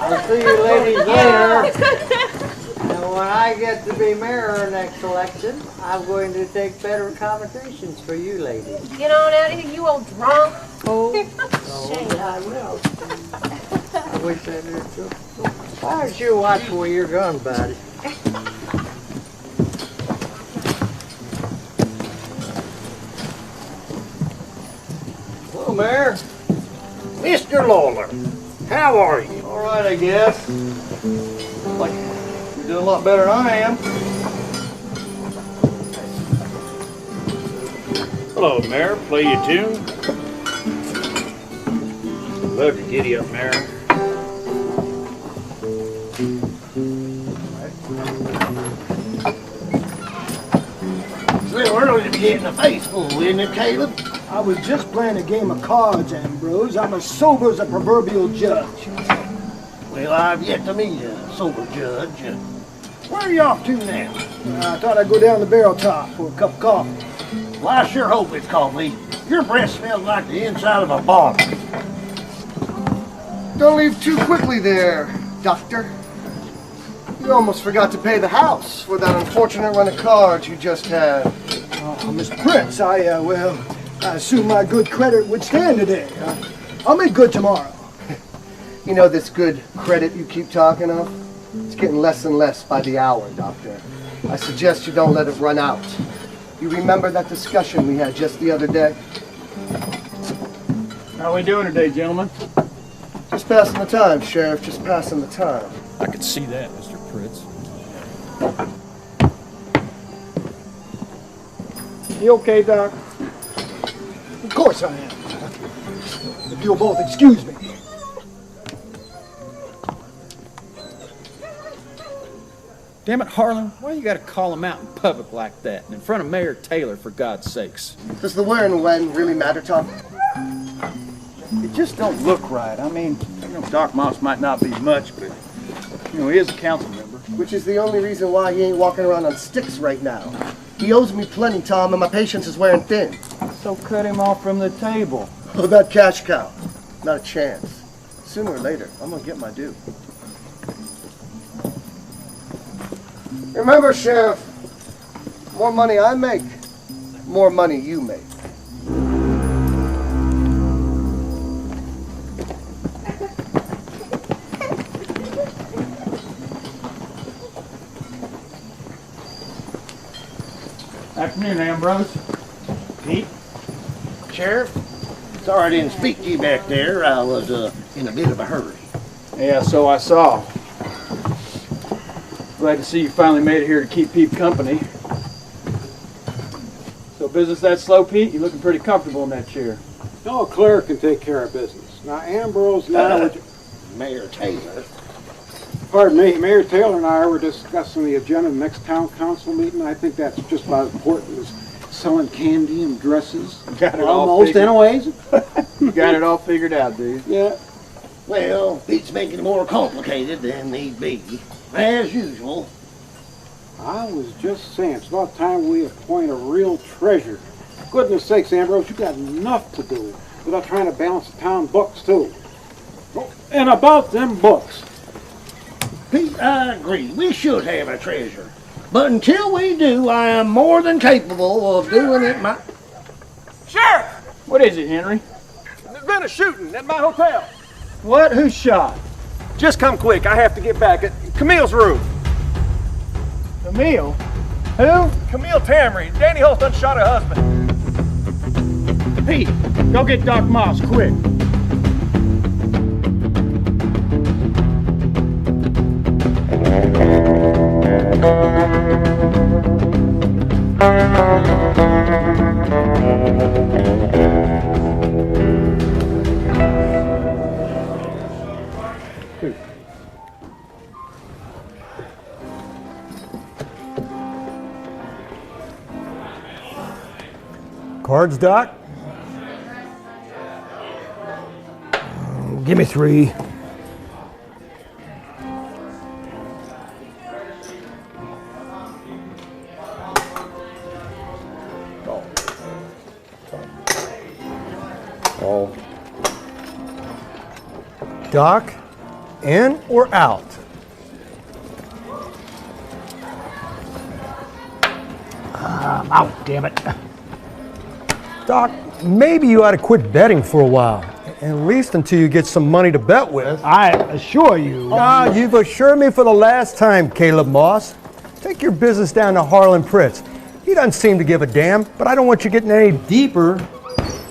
I'll see you ladies later. And when I get to be mayor next election, I'm going to take better accommodations for you ladies. Get on out of here, you old drunk. Oh, I will. I wish I knew too. Why don't you watch where you're going, buddy? Hello, Mayor. Mr. Lawler, how are you? All right, I guess. Like you're doing a lot better than I am. Hello, Mayor. Play your tune. Love to giddy up, Mayor. It's a little early to be getting a face full, isn't it, Caleb? I was just playing a game of cards, Ambrose. I'm as sober as a proverbial judge. Well, I've yet to meet a sober judge. Where are you off to now? I thought I'd go down to Barrel Top for a cup of coffee. Well, I sure hope it's coffee. Your breath smells like the inside of a bottle. Don't leave too quickly there, Doctor. You almost forgot to pay the house for that unfortunate run of cards you just had. Oh, Miss Prince, I assume my good credit would stand today. I'll make good tomorrow. You know this good credit you keep talking of? It's getting less and less by the hour, Doctor. I suggest you don't let it run out. You remember that discussion we had just the other day? How are we doing today, gentlemen? Just passing the time, Sheriff, just passing the time. I could see that, Mr. Pritz. You okay, Doc? Of course I am. If you'll both excuse me. Damn it, Harlan, why you gotta call him out in public like that and in front of Mayor Taylor, for God's sakes? Does the where and when really matter, Tom? It just don't look right. I mean, you know, Doc Moss might not be much, but, you know, he is a council member. Which is the only reason why he ain't walking around on sticks right now. He owes me plenty, Tom, and my patience is wearing thin. So cut him off from the table. Oh, that cash cow. Not a chance. Sooner or later, I'm gonna get my due. Remember, Sheriff, more money I make, more money you make. Afternoon, Ambrose. Pete? Sheriff? Sorry I didn't speak to you back there. I was in a bit of a hurry. Yeah, so I saw. Glad to see you finally made it here to keep Pete company. So business that slow, Pete? You're looking pretty comfortable in that chair. No, Claire can take care of business. Now, Ambrose and I were... Mayor Taylor. Pardon me, Mayor Taylor and I were discussing the agenda of the next town council meeting. I think that's just about as important as selling candy and dresses. Got it all Almost, figured. anyways. You got it all figured out, dude. Yeah. Well, Pete's making it more complicated than need be. As usual. I was just saying, it's about time we appoint a real treasurer. Goodness sakes, Ambrose, you got enough to do without trying to balance the town books, too. Oh, and about them books. Pete, I agree. We should have a treasurer. But until we do, I am more than capable of doing it my... Sheriff! What is it, Henry? There's been a shooting at my hotel. What? Who shot? Just come quick. I have to get back at Camille's room. Camille? Who? Camille Tamry. Danny Holt done shot her husband. Pete, go get Doc Moss, quick. Cards, Doc? Give me 3. All. Doc, in or out? Out, damn it. Doc, maybe you ought to quit betting for a while. At least until you get some money to bet with. I assure you. You've assured me for the last time, Caleb Moss. Take your business down to Harlan Pritz. He doesn't seem to give a damn, but I don't want you getting any deeper.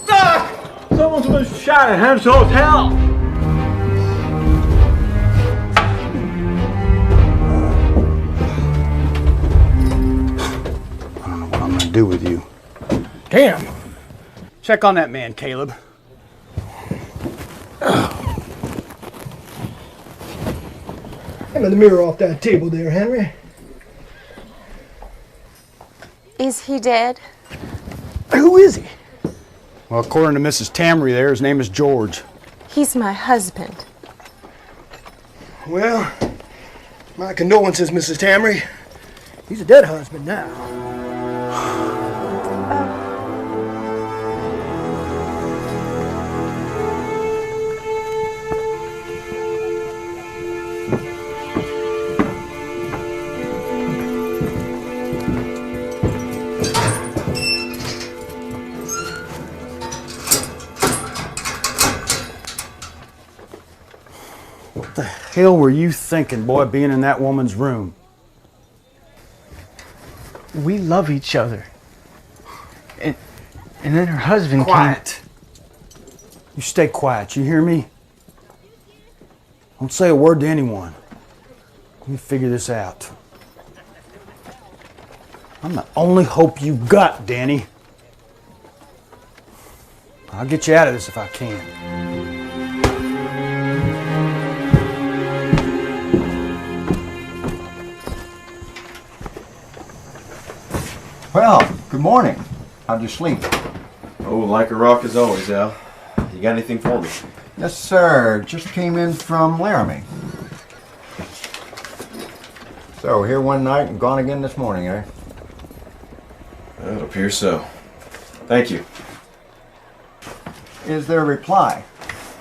Doc! Someone's been shot at Ham's Hotel! I don't know what I'm gonna do with you. Damn! Check on that man, Caleb. Hand the mirror off that table there, Henry. Is he dead? Who is he? Well, according to Mrs. Tamry there, his name is George. He's my husband. Well, my condolences, Mrs. Tamry. He's a dead husband now. What the hell were you thinking, boy, being in that woman's room? We love each other. And then her husband Quiet. You stay quiet, you hear me? Don't say a word to anyone. Let me figure this out. I'm the only hope you got, Danny. I'll get you out of this if I can. Well, good morning. How'd you sleep? Oh, like a rock as always, Al. You got anything for me? Yes, sir. Just came in from Laramie. So, here one night and gone again this morning, eh? It appears so. Thank you. Is there a reply?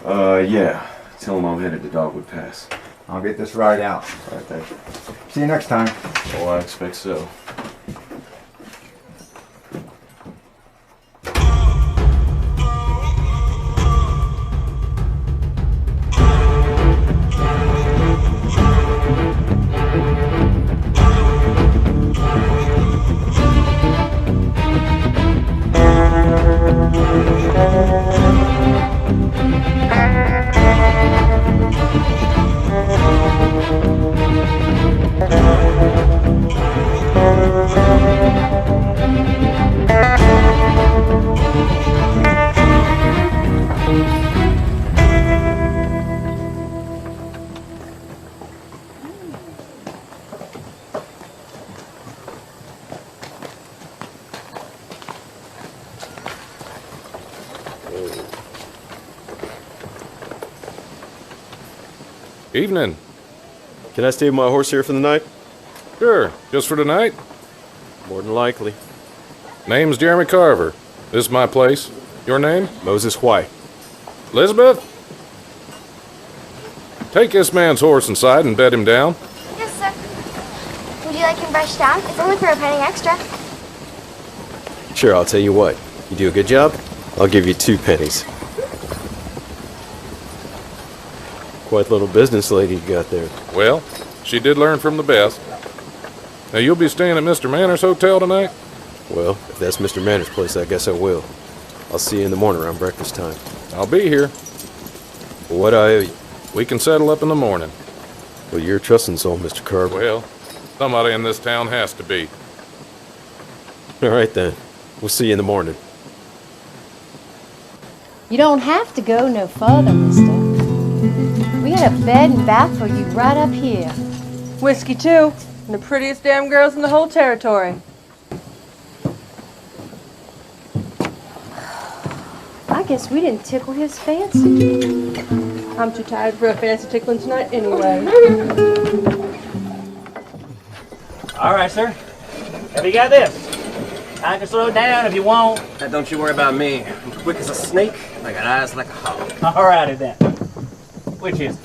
Yeah. Tell him I'm headed to Dogwood Pass. I'll get this right out. All right, thank you. See you next time. Oh, I expect so. Evening. Can I stay with my horse here for the night? Sure. Just for tonight? More than likely. Name's Jeremy Carver. This is my place. Your name? Moses White. Elizabeth? Take this man's horse inside and bed him down. Yes, sir. Would you like him brushed down? It's only for a penny extra. Sure, I'll tell you what. You do a good job, I'll give you 2 pennies. Quite a little business lady you got there. Well, she did learn from the best. Now, you'll be staying at Mr. Manners' hotel tonight? Well, if that's Mr. Manners' place, I guess I will. I'll see you in the morning around breakfast time. I'll be here. What I owe you? We can settle up in the morning. Well, you're a trusting soul, Mr. Carver. Well, Somebody in this town has to be. All right then. We'll see you in the morning. You don't have to go no further, mister. We got a bed and bath for you right up here. Whiskey, too. And the prettiest damn girls in the whole territory. I guess we didn't tickle his fancy. I'm too tired for a fancy tickling tonight anyway. All right, sir. Have you got this? I can slow down if you want. Don't you worry about me. I'm quick as a snake. I got eyes like a hawk. All righty then. Which is it?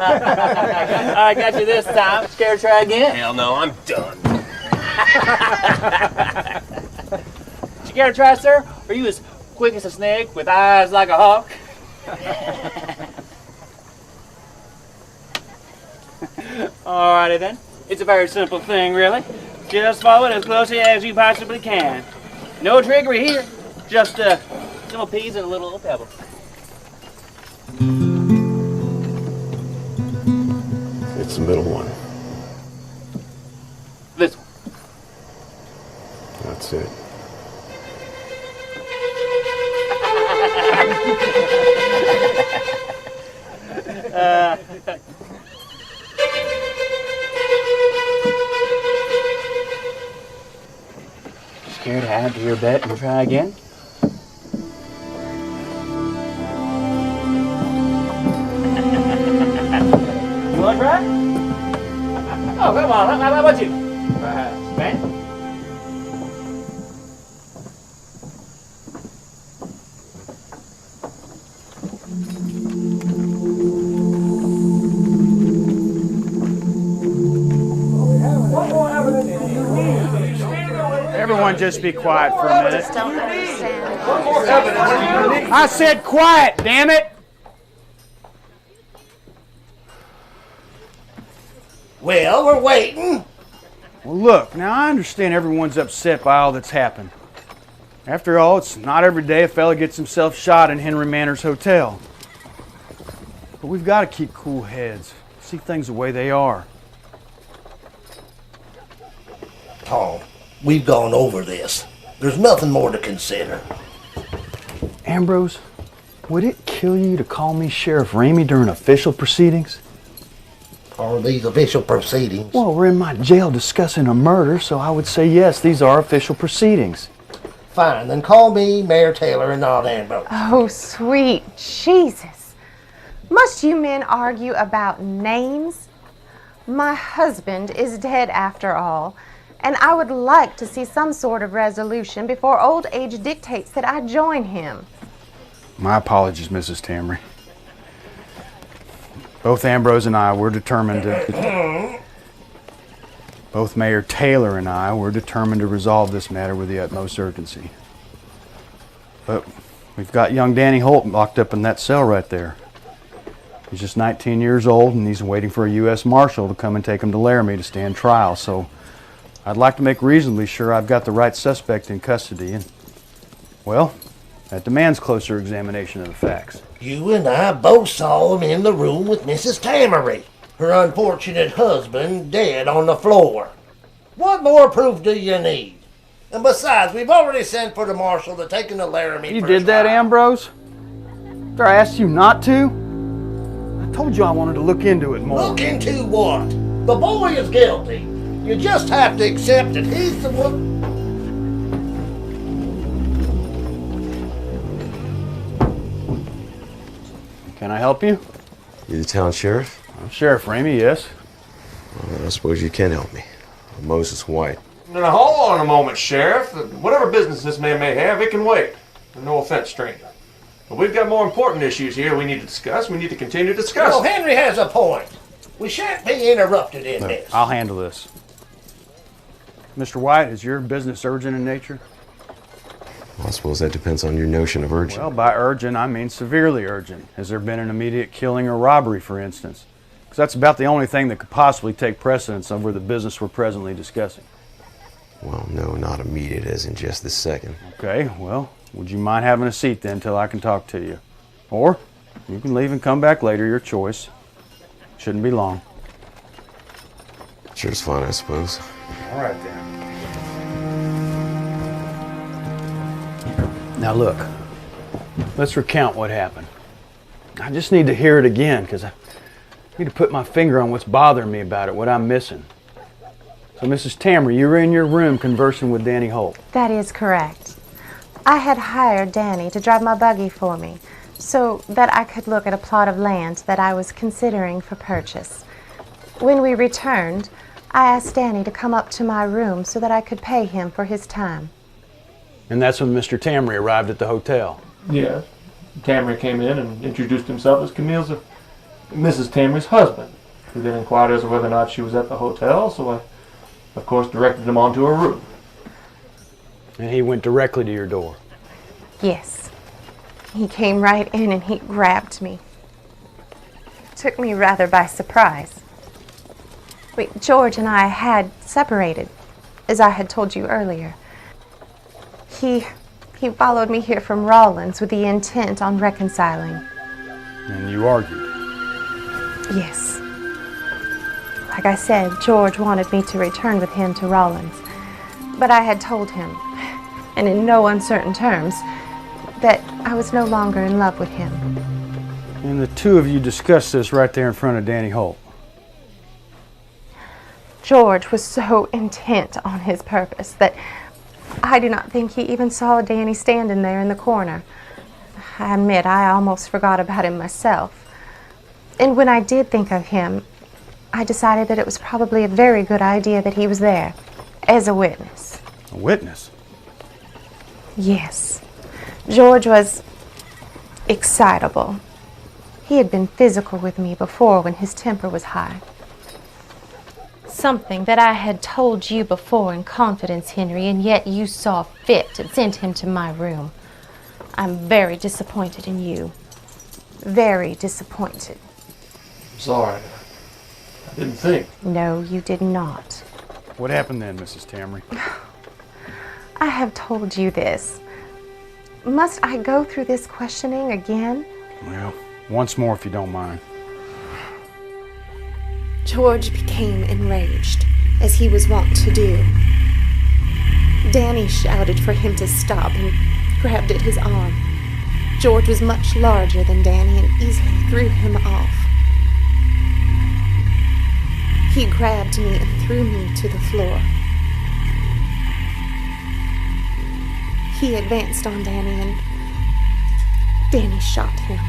I got you this time. Scared to try again? Hell no, I'm done. You care to try, sir? Are you as quick as a snake with eyes like a hawk? Alrighty then. It's a very simple thing, really. Just follow it as closely as you possibly can. No trickery here. Just some peas and a little pebble. It's the middle one. This one. That's it. Scared to add to your bet and try again? You want to try? Oh, come on. How about you? Ben? Everyone just be quiet for a minute. I said quiet, damn it! Well, we're waiting. Well, look, now I understand everyone's upset by all that's happened. After all, it's not every day a fella gets himself shot in Henry Manor's hotel. But we've got to keep cool heads, see things the way they are. Tom, we've gone over this. There's nothing more to consider. Ambrose, would it kill you to call me Sheriff Ramey during official proceedings? Are these official proceedings? Well, we're in my jail discussing a murder, so I would say yes, these are official proceedings. Fine, then call me Mayor Taylor and not Ambrose. Oh, sweet Jesus. Must you men argue about names? My husband is dead after all, and I would like to see some sort of resolution before old age dictates that I join him. My apologies, Mrs. Tamry. Both Ambrose and I were determined to... Both Mayor Taylor and I were determined to resolve this matter with the utmost urgency. But we've got young Danny Holt locked up in that cell right there. He's just 19 years old and he's waiting for a U.S. Marshal to come and take him to Laramie to stand trial. So I'd like to make reasonably sure I've got the right suspect in custody. And, well, that demands closer examination of the facts. You and I both saw him in the room with Mrs. Tamary, her unfortunate husband dead on the floor. What more proof do you need? And besides, we've already sent for the marshal to take him to Laramie. You did that, Ambrose? After I asked you not to? I told you I wanted to look into it more. Look into what? The boy is guilty. You just have to accept that he's the one. Can I help you? You the town sheriff? I'm Sheriff Ramey, yes. Well, I suppose you can help me. I'm Moses White. Now, hold on a moment, Sheriff. Whatever business this man may have, it can wait. No offense, stranger. But we've got more important issues here we need to discuss. We need to continue to discuss. Well, Henry has a point. We shan't be interrupted in this. I'll handle this. Mr. White, is your business urgent in nature? Well, I suppose that depends on your notion of urgent. Well, by urgent, I mean severely urgent. Has there been an immediate killing or robbery, for instance? Because that's about the only thing that could possibly take precedence over the business we're presently discussing. Well, no, not immediate as in just this second. Okay, well, would you mind having a seat then until I can talk to you? Or you can leave and come back later, your choice. Shouldn't be long. Sure is fine, I suppose. All right, then. Now look, let's recount what happened. I just need to hear it again because I need to put my finger on what's bothering me about it, what I'm missing. So, Mrs. Tamry, you were in your room conversing with Danny Holt. That is correct. I had hired Danny to drive my buggy for me so that I could look at a plot of land that I was considering for purchase. When we returned, I asked Danny to come up to my room so that I could pay him for his time. And that's when Mr. Tamry arrived at the hotel. Yes. Tamry came in and introduced himself as Mrs. Tamry's husband, who then inquired as to whether or not she was at the hotel, so I, of course, directed him on to her room. And he went directly to your door. Yes. He came right in and he grabbed me. Took me rather by surprise. George and I had separated, as I had told you earlier. He followed me here from Rawlins with the intent on reconciling. And you argued? Yes. Like I said, George wanted me to return with him to Rawlins. But I had told him, and in no uncertain terms, that I was no longer in love with him. And the two of you discussed this right there in front of Danny Holt. George was so intent on his purpose that I do not think he even saw Danny standing there in the corner. I admit I almost forgot about him myself. And when I did think of him, I decided that it was probably a very good idea that he was there as a witness. A witness? Yes. George was excitable. He had been physical with me before when his temper was high. Something that I had told you before in confidence, Henry, and yet you saw fit to send him to my room. I'm very disappointed in you. Very disappointed. I'm sorry. I didn't think. No, you did not. What happened then, Mrs. Tamry? I have told you this. Must I go through this questioning again? Well, once more if you don't mind. George became enraged, as he was wont to do. Danny shouted for him to stop and grabbed at his arm. George was much larger than Danny and easily threw him off. He grabbed me and threw me to the floor. He advanced on Danny and Danny shot him.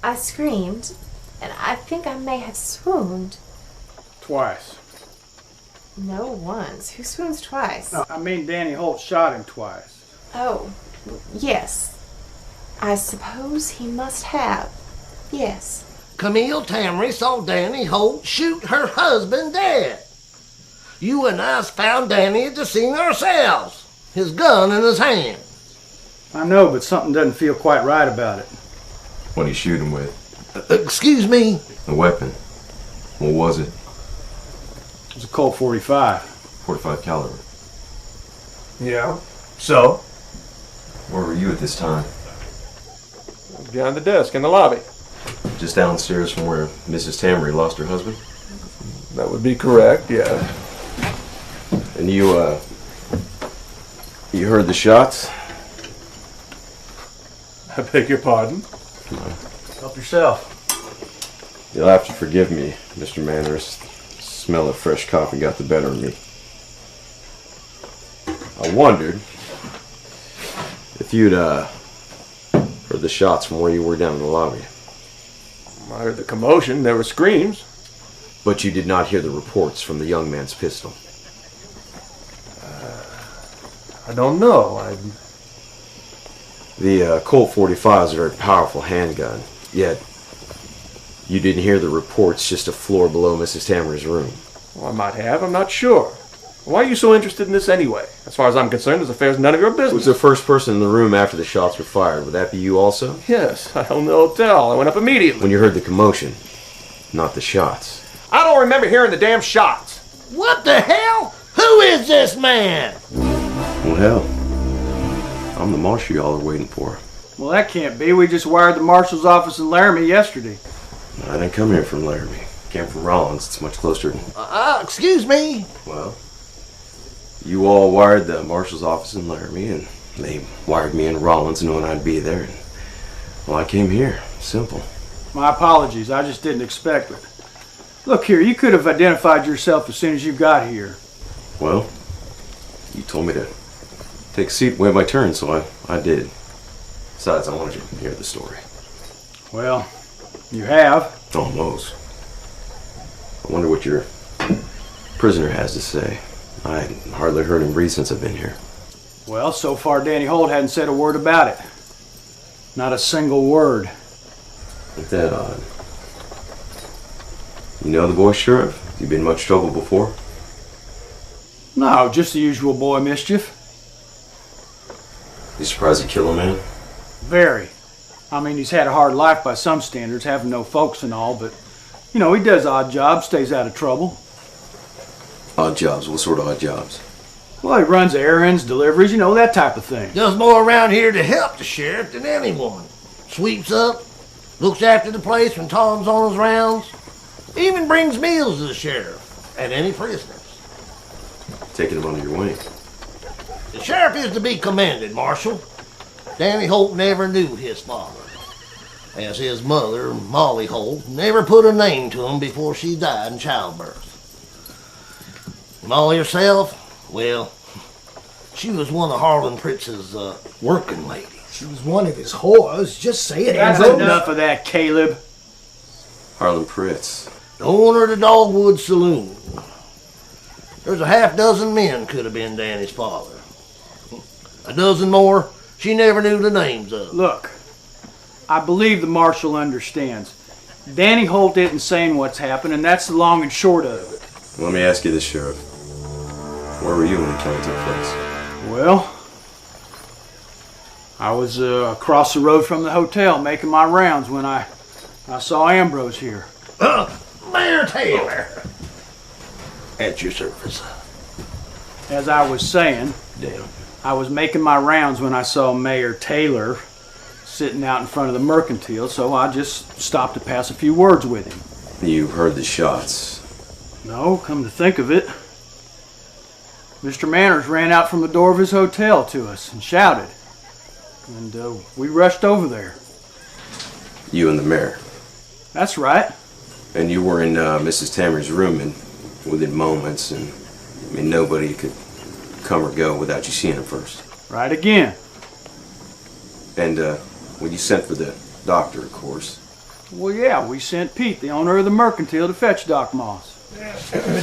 I screamed, and I think I may have swooned. Twice. No, once. Who swoons twice? No, I mean Danny Holt shot him twice. Oh, yes. I suppose he must have. Yes. Camille Tamry saw Danny Holt shoot her husband dead. You and I found Danny at the scene ourselves, his gun in his hand. I know, but something doesn't feel quite right about it. What did he shoot him with? Excuse me? A weapon. What was it? It was a Colt 45. 45 caliber. Yeah. So? Where were you at this time? Behind the desk in the lobby. Just downstairs from where Mrs. Tamry lost her husband? That would be correct, yeah. And you heard the shots? I beg your pardon? Help yourself. You'll have to forgive me, Mr. Manners. The smell of fresh coffee got the better of me. I wondered if you'd heard the shots from where you were down in the lobby. I heard the commotion. There were screams. But you did not hear the reports from the young man's pistol. I don't know. The Colt 45 is a very powerful handgun, yet you didn't hear the reports just a floor below Mrs. Tamry's room. Well, I might have. I'm not sure. Why are you so interested in this anyway? As far as I'm concerned, this affair's none of your business. Who was the first person in the room after the shots were fired? Would that be you also? Yes, I own the hotel. I went up immediately. When you heard the commotion, not the shots. I don't remember hearing the damn shots. What the hell? Who is this man? Well, hell, I'm the marshal y'all are waiting for. Well, that can't be. We just wired the marshal's office in Laramie yesterday. I didn't come here from Laramie. Came from Rollins. It's much closer. Excuse me. Well, you all wired the marshal's office in Laramie, and they wired me in Rollins knowing I'd be there. And, well, I came here. Simple. My apologies. I just didn't expect it. Look here, you could have identified yourself as soon as you got here. Well, you told me to take a seat and wait my turn, so I did. Besides, I wanted you to hear the story. Well, you have. Almost. I wonder what your prisoner has to say. I hardly heard him breathe since I've been here. Well, so far Danny Holt hadn't said a word about it. Not a single word. Ain't that odd? You know the boy, Sheriff? You been in much trouble before? No, just the usual boy mischief. You surprised he killed a man? Very. I mean, he's had a hard life by some standards, having no folks and all, but, you know, he does odd jobs, stays out of trouble. Odd jobs? What sort of odd jobs? Well, he runs errands, deliveries, you know, that type of thing. Does more around here to help the sheriff than anyone. Sweeps up, looks after the place when Tom's on his rounds, even brings meals to the sheriff and any prisoners. Taking him under your wing. The sheriff is to be commended, Marshal. Danny Holt never knew his father, as his mother, Molly Holt, never put a name to him before she died in childbirth. Molly herself, well, she was one of Harlan Pritz's working ladies. She was one of his whores. Just say it. That's enough of that, Caleb. Harlan Pritz. The owner of the Dogwood Saloon. There's a half dozen men could have been Danny's father. A dozen more she never knew the names of. Look, I believe the marshal understands. Danny Holt isn't saying what's happened, and that's the long and short of it. Let me ask you this, Sheriff. Where were you when the killing took place? Well, I was across the road from the hotel making my rounds when I saw Ambrose here. Mayor Taylor. At your service. As I was saying, damn, I was making my rounds when I saw Mayor Taylor sitting out in front of the mercantile, so I just stopped to pass a few words with him. You heard the shots? No, come to think of it, Mr. Manners ran out from the door of his hotel to us and shouted. And we rushed over there. You and the mayor? That's right. And you were in Mrs. Tammer's room and within moments, and I mean, nobody could come or go without you seeing him first. Right again. And when you sent for the doctor, of course. Well, yeah, we sent Pete, the owner of the mercantile, to fetch Doc Moss.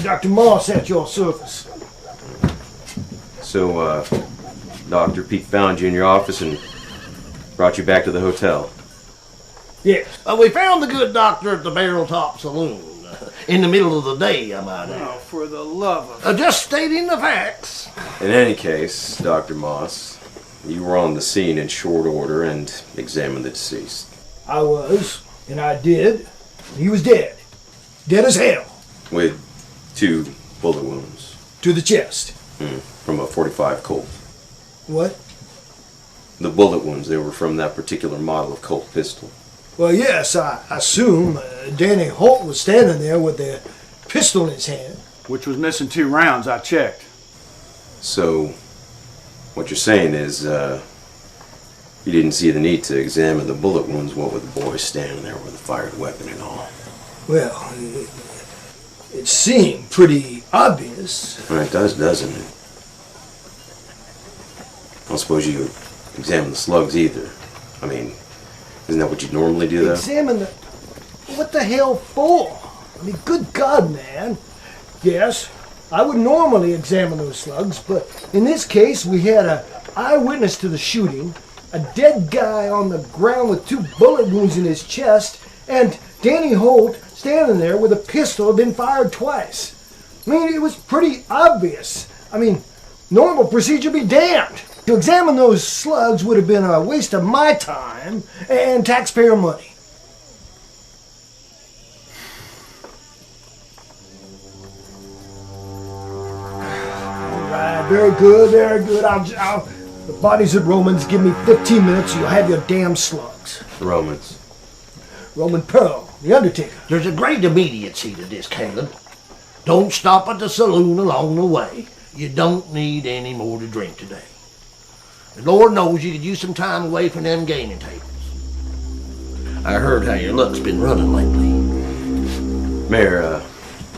Dr. Moss at your service. So, Dr. Pete found you in your office and brought you back to the hotel. Yes. We found the good doctor at the Barrel Top Saloon. In the middle of the day, I might add. Oh, for the love of... Just stating the facts. In any case, Dr. Moss, you were on the scene in short order and examined the deceased. I was, and I did. He was dead. Dead as hell. With 2 bullet wounds. To the chest. From a .45 Colt. What? The bullet wounds, they were from that particular model of Colt pistol. Well, yes, I assume Danny Holt was standing there with the pistol in his hand. Which was missing 2 rounds, I checked. So, what you're saying is, you didn't see the need to examine the bullet wounds, what with the boy standing there with a fired weapon and all. Well, it seemed pretty obvious. Well, it does, doesn't it? I don't suppose you examine the slugs either. I mean, isn't that what you normally do, though? Examine the... What the hell for? I mean, good God, man. Yes, I would normally examine those slugs, but in this case, we had an eyewitness to the shooting, a dead guy on the ground with 2 bullet wounds in his chest, and Danny Holt standing there with a pistol had been fired twice. I mean, it was pretty obvious. I mean, normal procedure be damned. To examine those slugs would have been a waste of my time and taxpayer money. All right, Very good, very good. The bodies at Roman's. Give me 15 minutes, you'll have your damn slugs. Romans. Roman Pearl, the Undertaker. There's a great immediacy to this, Caleb. Don't stop at the saloon along the way. You don't need any more to drink today. The Lord knows you could use some time away from them gaming tables. I heard how your luck's been running lately. Mayor,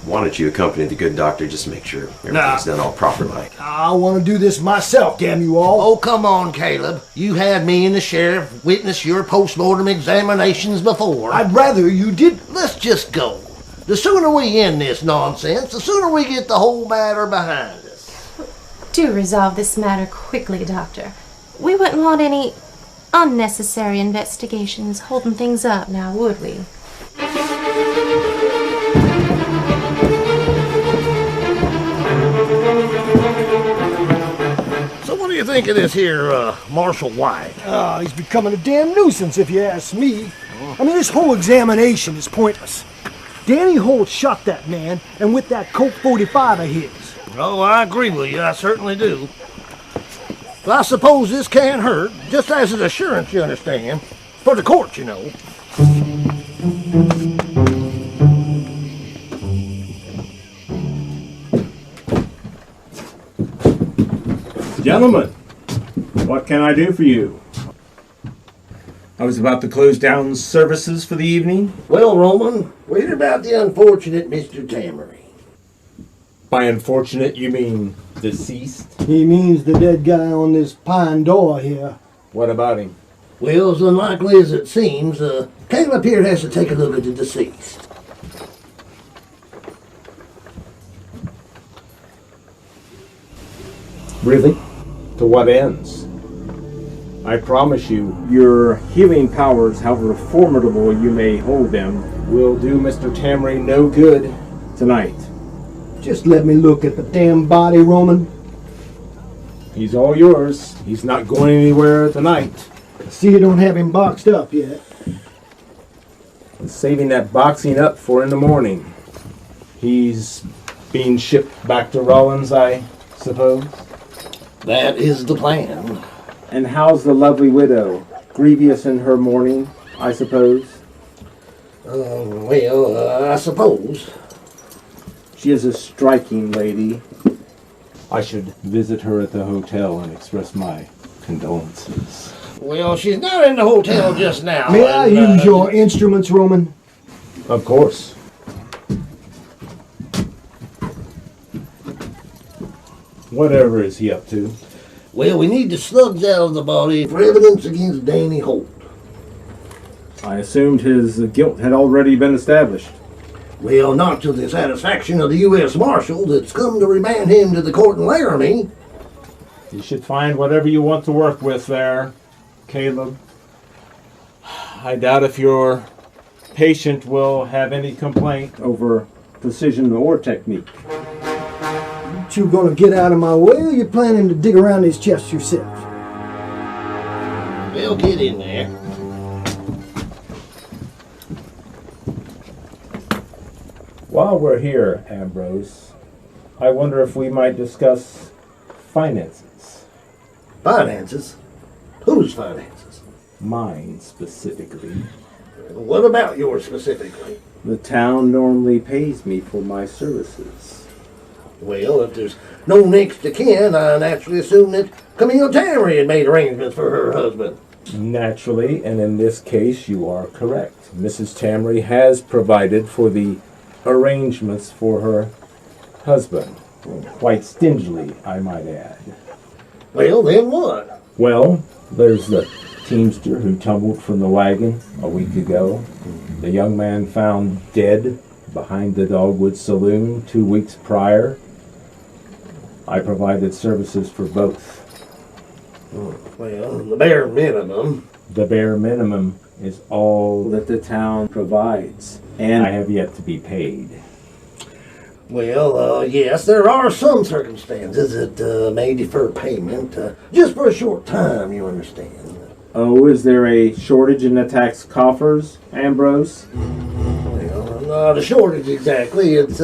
why don't you accompany the good doctor just to make sure everything's done all properly? I want to do this myself, damn you all. Oh, come on, Caleb. You had me and the sheriff witness your post-mortem examinations before. I'd rather you did. Let's just go. The sooner we end this nonsense, the sooner we get the whole matter behind us. Do resolve this matter quickly, Doctor. We wouldn't want any unnecessary investigations holding things up now, would we? So what do you think of this here, Marshal White? He's becoming a damn nuisance, if you ask me. I mean, this whole examination is pointless. Danny Holt shot that man, and with that Colt 45 of his. Oh, I agree with you. I certainly do. But I suppose this can't hurt, just as an assurance, you understand. For the court, you know. Gentlemen, what can I do for you? I was about to close down services for the evening. Well, Roman, we heard about the unfortunate Mr. Tamery. By unfortunate, you mean deceased? He means the dead guy on this pine door here. What about him? Well, as unlikely as it seems, Caleb here has to take a look at the deceased. Really? To what ends? I promise you, your healing powers, however formidable you may hold them, will do Mr. Tamery no good tonight. Just let me look at the damn body, Roman. He's all yours. He's not going anywhere tonight. I see you don't have him boxed up yet. I'm saving that boxing up for in the morning. He's being shipped back to Rollins, I suppose? That is the plan. And how's the lovely widow? Grievous in her mourning, I suppose? I suppose. She is a striking lady. I should visit her at the hotel and express my condolences. Well, she's not in the hotel just now. May I use your instruments, Roman? Of course. Whatever is he up to? Well, we need the slugs out of the body for evidence against Danny Holt. I assumed his guilt had already been established. Well, not to the satisfaction of the U.S. Marshal that's come to remand him to the court in Laramie. You should find whatever you want to work with there, Caleb. I doubt if your patient will have any complaint over precision or technique. You gonna get out of my way, or you planning to dig around his chest yourself? Well, get in there. While we're here, Ambrose, I wonder if we might discuss finances. Finances? Whose finances? Mine, specifically. What about yours specifically? The town normally pays me for my services. Well, if there's no next to kin, I naturally assume that Camille Tamery had made arrangements for her husband. Naturally, and in this case you are correct. Mrs. Tamery has provided for the arrangements for her husband. Quite stingily, I might add. Well, then what? Well, there's the teamster who tumbled from the wagon a week ago. The young man found dead behind the Dogwood Saloon 2 weeks prior. I provided services for both. Well, the bare minimum. The bare minimum is all that the town provides, and I have yet to be paid. Well, yes, there are some circumstances that may defer payment, just for a short time, you understand. Oh, is there a shortage in the tax coffers, Ambrose? Well, not a shortage exactly. It's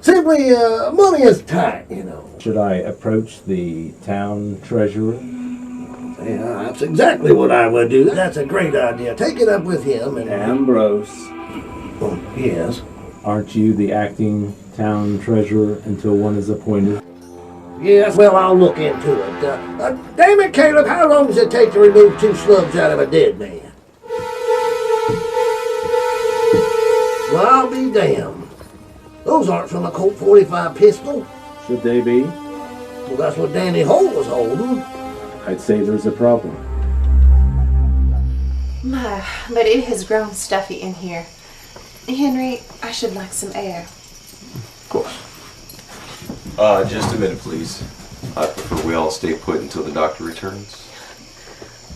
simply money is tight, you know. Should I approach the town treasurer? Yeah, that's exactly what I would do. That's a great idea. Take it up with him and... Ambrose. Oh, yes? Aren't you the acting town treasurer until one is appointed? Yes, well, I'll look into it. Damn it, Caleb, how long does it take to remove 2 slugs out of a dead man? Well, I'll be damned. Those aren't from a Colt 45 pistol. Should they be? Well, that's what Danny Holt was holding. I'd say there's a problem. My, but it has grown stuffy in here. Henry, I should like some air. Of course. Just a minute, please. I prefer we all stay put until the doctor returns.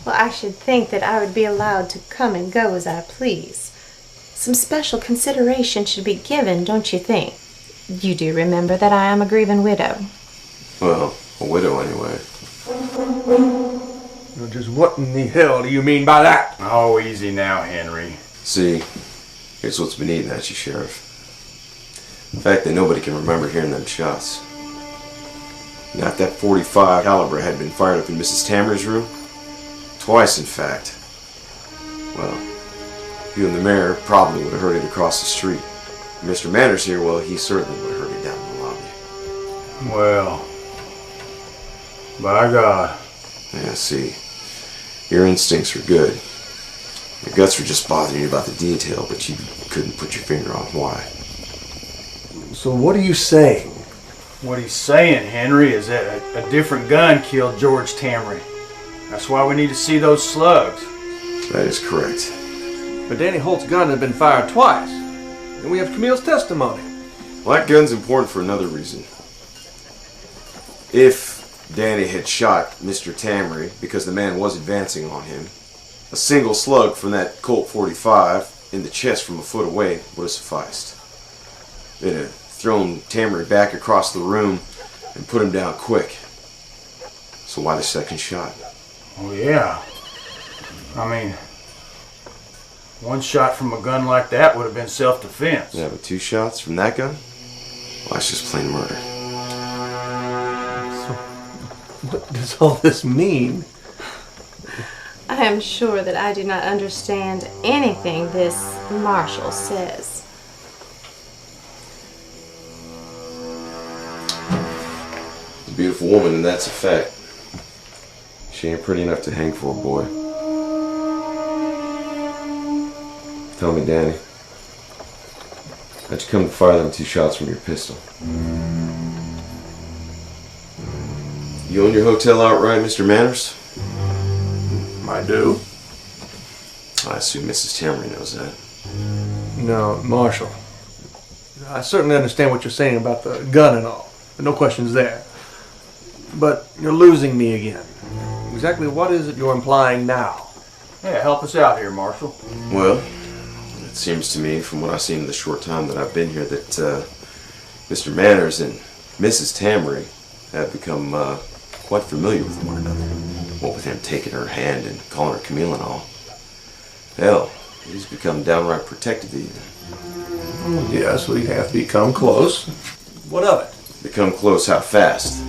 Well, I should think that I would be allowed to come and go as I please. Some special consideration should be given, don't you think? You do remember that I am a grieving widow. Well, a widow anyway. Just what in the hell do you mean by that? Oh, easy now, Henry. See, here's what's been eating at you, Sheriff. The fact that nobody can remember hearing them shots. Now, if that .45 caliber had been fired up in Mrs. Tammer's room, twice in fact, well, you and the mayor probably would have heard it across the street. Mr. Manners here, well, he certainly would have heard it down in the lobby. Well, by God. Yeah, see, your instincts are good. Your guts were just bothering you about the detail, but you couldn't put your finger on why. So what are you saying? What he's saying, Henry, is that a different gun killed George Tamry. That's why we need to see those slugs. That is correct. But Danny Holt's gun had been fired twice. And we have Camille's testimony. Well, that gun's important for another reason. If Danny had shot Mr. Tamry because the man was advancing on him, a single slug from that Colt 45 in the chest from a foot away would have sufficed. It'd have thrown Tamry back across the room and put him down quick. So why the second shot? Oh, yeah. I mean, one shot from a gun like that would have been self-defense. Yeah, but 2 shots from that gun? Well, that's just plain murder. So, what does all this mean? I am sure that I do not understand anything this marshal says. A beautiful woman, and that's a fact. She ain't pretty enough to hang for a boy. Tell me, Danny, how'd you come to fire them 2 shots from your pistol? You own your hotel outright, Mr. Manners? I do. I assume Mrs. Tamry knows that. No, Marshal. I certainly understand what you're saying about the gun and all. No questions there. But you're losing me again. Exactly what is it you're implying now? Yeah, help us out here, Marshal. Well, it seems to me, from what I've seen in the short time that I've been here, that Mr. Manners and Mrs. Tamry have become quite familiar with one another. What with him taking her hand and calling her Camille and all. Hell, he's become downright protective even. Yes, we have become close. What of it? Become close how fast?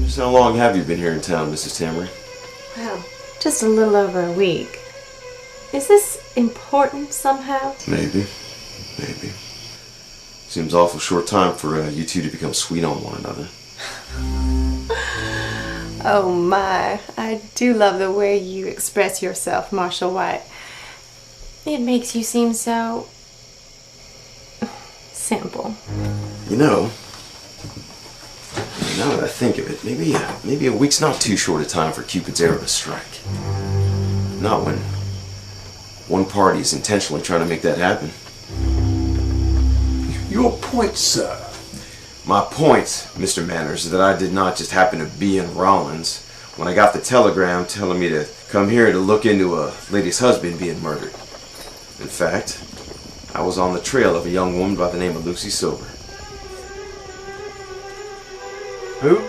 Just how long have you been here in town, Mrs. Tamry? Well, just a little over a week. Is this important somehow? Maybe. Seems awful short time for you two to become sweet on one another. Oh my, I do love the way you express yourself, Marshal White. It makes you seem so simple. You know, now that I think of it, maybe a week's not too short a time for Cupid's arrow to strike. Not when one party is intentionally trying to make that happen. Your point, sir. My point, Mr. Manners, is that I did not just happen to be in Rollins when I got the telegram telling me to come here to look into a lady's husband being murdered. In fact, I was on the trail of a young woman by the name of Lucy Silver. Who?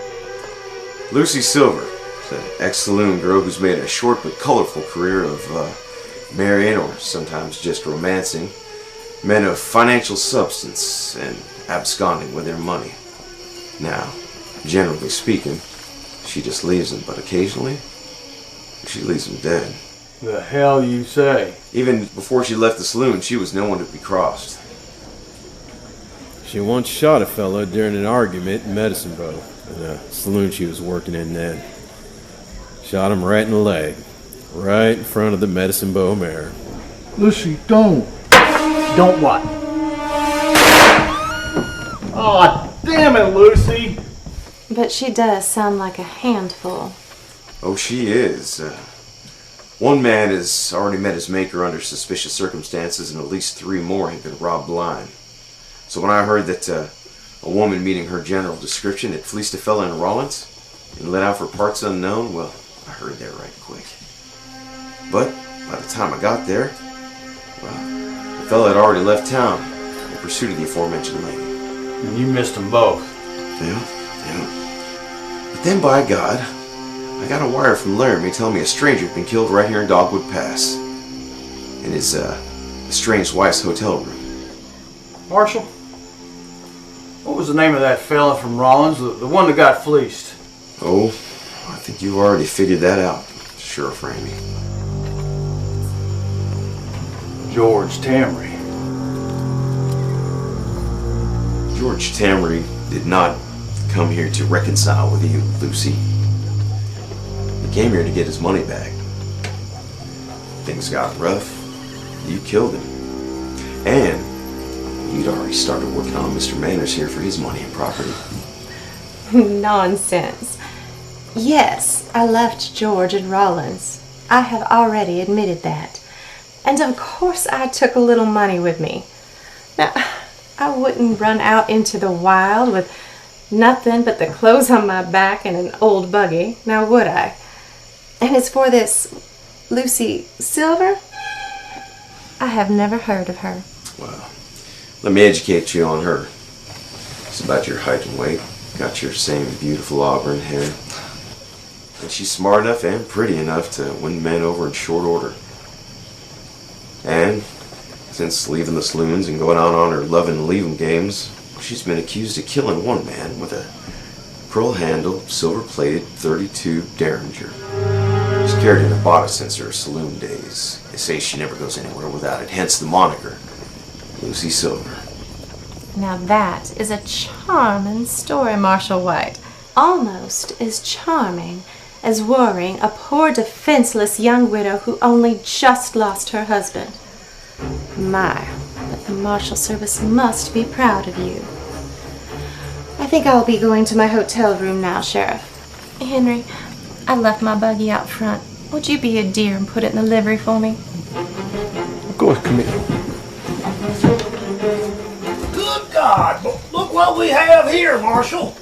Lucy Silver, an ex-saloon girl who's made a short but colorful career of marrying, or sometimes just romancing, men of financial substance and absconding with their money. Now, Generally speaking, she just leaves them, but occasionally, she leaves them dead. The hell you say? Even before she left the saloon, she was no one to be crossed. She once shot a fella during an argument in Medicine Bow, in the saloon she was working in then. Shot him right in the leg, right in front of the Medicine Bow mare. Lucy, don't. Don't what? Oh, damn it, Lucy! But she does sound like a handful. Oh, she is. One man has already met his maker under suspicious circumstances, and at least 3 more have been robbed blind. So when I heard that a woman meeting her general description had fleeced a fella in Rollins and let out for parts unknown, well, I heard that right quick. But by the time I got there, well, the fella had already left town in pursuit of the aforementioned lady. And you missed them both. Yeah. But then, by God, I got a wire from Laramie telling me a stranger had been killed right here in Dogwood Pass, in his estranged wife's hotel room. Marshal, what was the name of that fella from Rollins, the one that got fleeced? Oh, I think you've already figured that out, Sheriff Ramey. George Tamry. George Tamry did not come here to reconcile with you, Lucy. He came here to get his money back. Things got rough. You killed him. And you'd already started working on Mr. Manners here for his money and property. Nonsense. Yes, I left George and Rollins. I have already admitted that. And of course I took a little money with me. Now, I wouldn't run out into the wild with nothing but the clothes on my back and an old buggy, now would I? And as for this Lucy Silver, I have never heard of her. Well, let me educate you on her. It's about your height and weight. Got your same beautiful auburn hair. And she's smart enough and pretty enough to win men over in short order. And since leaving the saloons and going out on her love and leave 'em games, she's been accused of killing one man with a pearl-handled, silver-plated .32 Derringer. She's carried in a bodice since her saloon days. They say she never goes anywhere without it, hence the moniker, Lucy Silver. Now that is a charming story, Marshal White. Almost as charming as worrying a poor defenseless young widow who only just lost her husband. My, but the Marshal Service must be proud of you. I think I'll be going to my hotel room now, Sheriff. Henry, I left my buggy out front. Would you be a dear and put it in the livery for me? Of course, Camille. Good God, look what we have here, Marshal.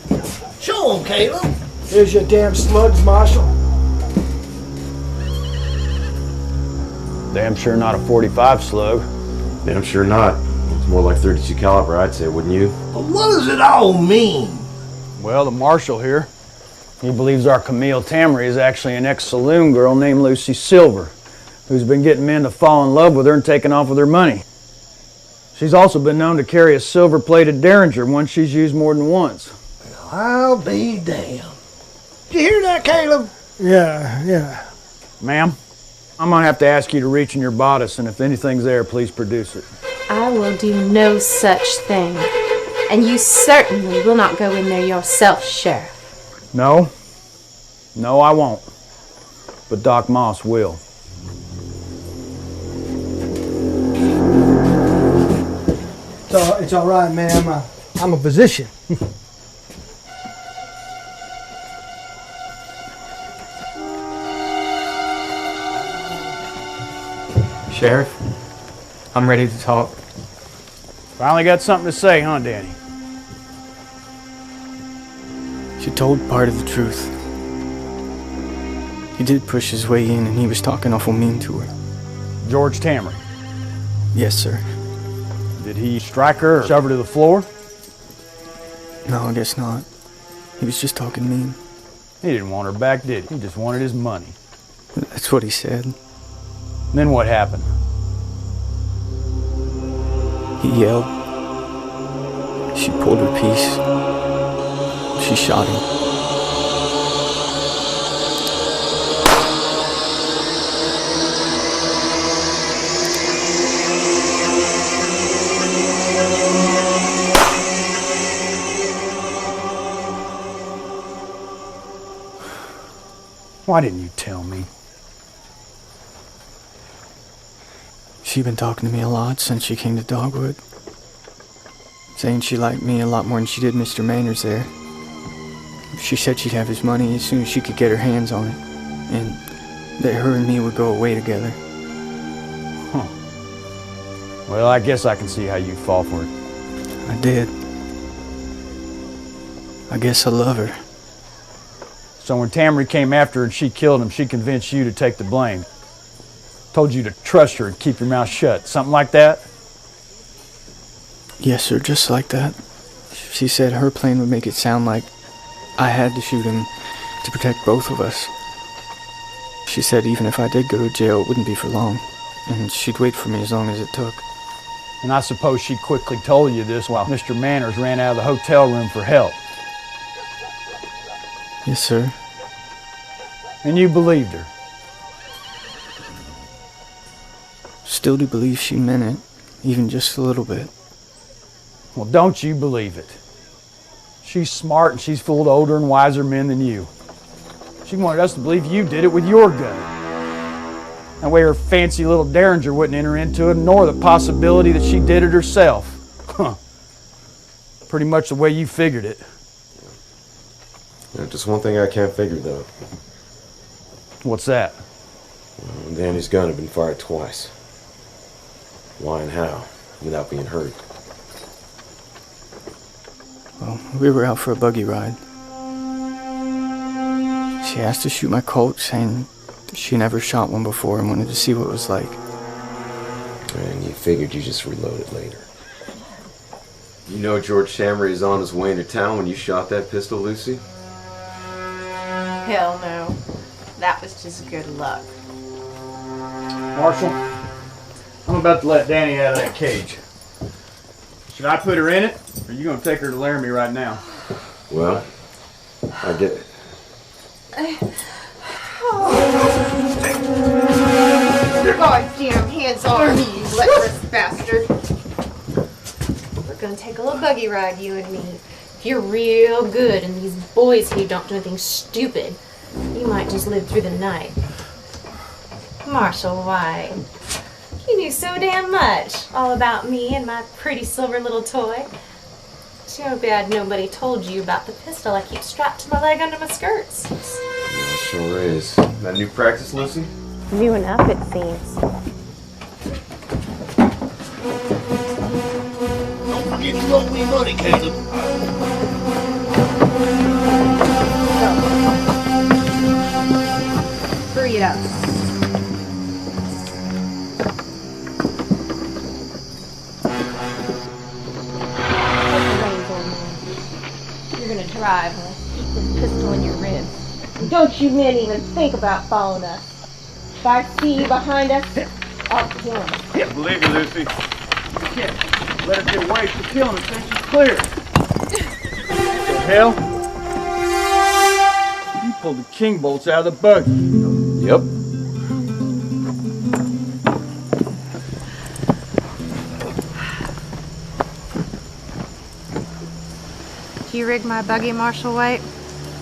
Show 'em, Caleb. Here's your damn slugs, Marshal. Damn sure not a 45 slug. Damn sure not. It's more like 32 caliber, I'd say, wouldn't you? But what does it all mean? Well, the marshal here, he believes our Camille Tamry is actually an ex-saloon girl named Lucy Silver, who's been getting men to fall in love with her and taking off with her money. She's also been known to carry a silver-plated Derringer, one she's used more than once. I'll be damned. Did you hear that, Caleb? Yeah. Ma'am, I'm gonna have to ask you to reach in your bodice, and if anything's there, please produce it. I will do no such thing. And you certainly will not go in there yourself, Sheriff. No, I won't. But Doc Moss will. It's all right, ma'am. I'm a physician. Sheriff, I'm ready to talk. Finally got something to say, huh, Danny? She told part of the truth. He did push his way in and he was talking awful mean to her. George Tamry? Yes, sir. Did he strike her or shove her to the floor? No, I guess not. He was just talking mean. He didn't want her back, did he? He just wanted his money. That's what he said. Then what happened? He yelled. She pulled her piece. she shot him. Why didn't you tell me? She'd been talking to me a lot since she came to Dogwood, saying she liked me a lot more than she did Mr. Manners there. She said she'd have his money as soon as she could get her hands on it, and that her and me would go away together. Huh. Well, I guess I can see how you'd fall for it. I did. I guess I love her. So when Tammy came after her and she killed him, she convinced you to take the blame. Told you to trust her and keep your mouth shut. Something like that? Yes, sir, just like that. She said her plan would make it sound like I had to shoot him to protect both of us. She said even if I did go to jail, it wouldn't be for long, and she'd wait for me as long as it took. And I suppose she quickly told you this while Mr. Manners ran out of the hotel room for help. Yes, sir. And you believed her? Still do believe she meant it, even just a little bit. Well, don't you believe it. She's smart and she's fooled older and wiser men than you. She wanted us to believe you did it with your gun. That way her fancy little derringer wouldn't enter into it, nor the possibility that she did it herself. Huh. Pretty much the way you figured it. Yeah, just one thing I can't figure, though. What's that? Well, Danny's gun had been fired twice. Why and how, without being hurt? Well, we were out for a buggy ride. She asked to shoot my Colt, saying she never shot one before and wanted to see what it was like. And you figured you just reload it later. You know George Shamry is on his way into town when you shot that pistol, Lucy? Hell no. That was just good luck. Marshal, I'm about to let Danny out of that cage. Should I put her in it, or are you going to take her to Laramie right now? Well, I get it. Goddamn hands on me, you lecherous bastard. We're gonna take a little buggy ride, you and me. If you're real good and these boys here don't do anything stupid, you might just live through the night. Marshall White, you knew so damn much all about me and my pretty silver little toy. Too bad nobody told you about the pistol I keep strapped to my leg under my skirts. Yeah, it sure is. That new practice, Lucy? New enough, it seems. Don't forget you owe me money, Caleb. Hurry it up. You're gonna drive and keep this pistol in your ribs. And don't you men even think about following us. If I see you behind us, I'll kill him. I believe you, Lucy. You can't let her get away from killing her since she's clear. What the hell? You pulled the king bolts out of the buggy. Yep. Did you rig my buggy, Marshall White?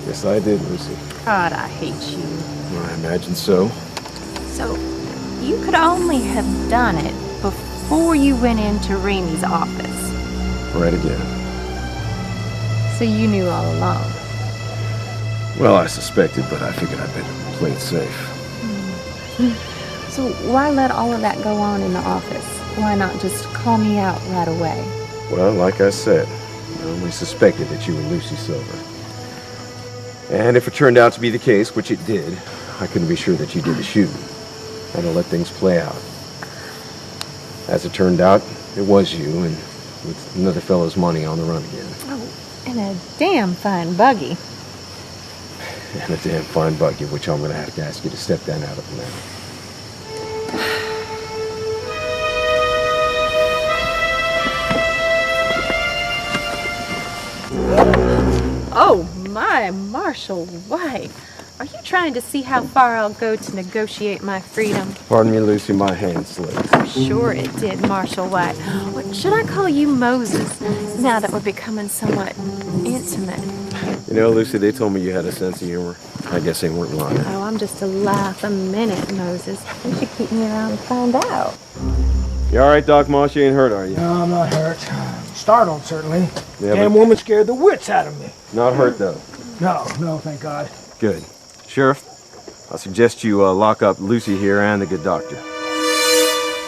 Yes, I did, Lucy. God, I hate you. I imagine so. So, you could only have done it before you went into Ramey's office. Right again. So you knew all along. Well, I suspected, but I figured I'd better play it safe. So why let all of that go on in the office? Why not just call me out right away? Well, like I said, I only suspected that you were Lucy Silver. And if it turned out to be the case, which it did, I couldn't be sure that you did the shooting. I had to let things play out. As it turned out, it was you, and with another fellow's money on the run again. Oh, and a damn fine buggy. And a damn fine buggy, which I'm going to have to ask you to step down out of now. Oh, Why, Marshal White, are you trying to see how far I'll go to negotiate my freedom? Pardon me, Lucy, my hand slipped. Sure it did, Marshal White. What, should I call you Moses, now that we're becoming somewhat intimate? You know, Lucy, they told me you had a sense of humor. I guess they weren't lying. Oh, I'm just a laugh a minute, Moses. You should keep me around and find out. You all right, Doc Moss? You ain't hurt, are you? No, I'm not hurt. Startled, certainly. Yeah, Damn but woman scared the wits out of me. not hurt, though. No, thank God. Good. Sheriff, I suggest you lock up Lucy here and the good doctor.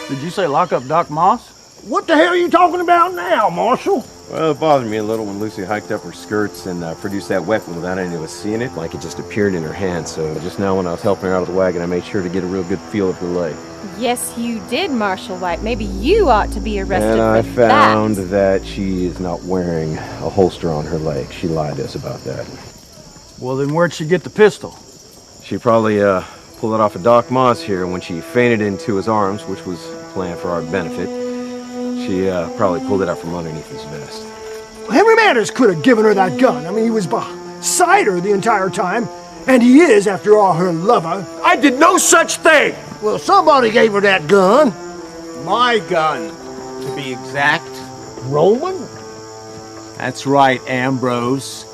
Did you say lock up Doc Moss? What the hell are you talking about now, Marshal? Well, it bothered me a little when Lucy hiked up her skirts and produced that weapon without any of us seeing it, like it just appeared in her hand. So just now when I was helping her out of the wagon, I made sure to get a real good feel of her leg. Yes, you did, Marshal White. Maybe you ought to be arrested And I for found that she is not wearing a holster on her leg. She lied to us about that. Well, then where'd she get the pistol? She probably pulled it off of Doc Moss here when she fainted into his arms, which was planned for our benefit. She probably pulled it out from underneath his vest. Henry Manners could have given her that gun. I mean, he was beside her the entire time. And he is, after all, her lover. I did no such thing! Well, somebody gave her that gun. My gun, to be exact. Roman? That's right, Ambrose.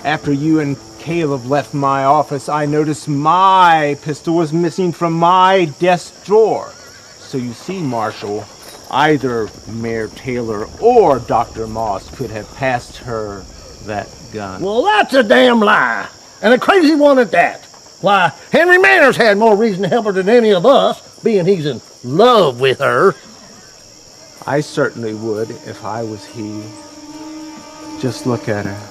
After you and Caleb left my office, I noticed my pistol was missing from my desk drawer. So you see, Marshal, either Mayor Taylor or Dr. Moss could have passed her that gun. Well, that's a damn lie. And a crazy one at that. Why, Henry Manners had more reason to help her than any of us, being he's in love with her. I certainly would if I was he. Just look at her.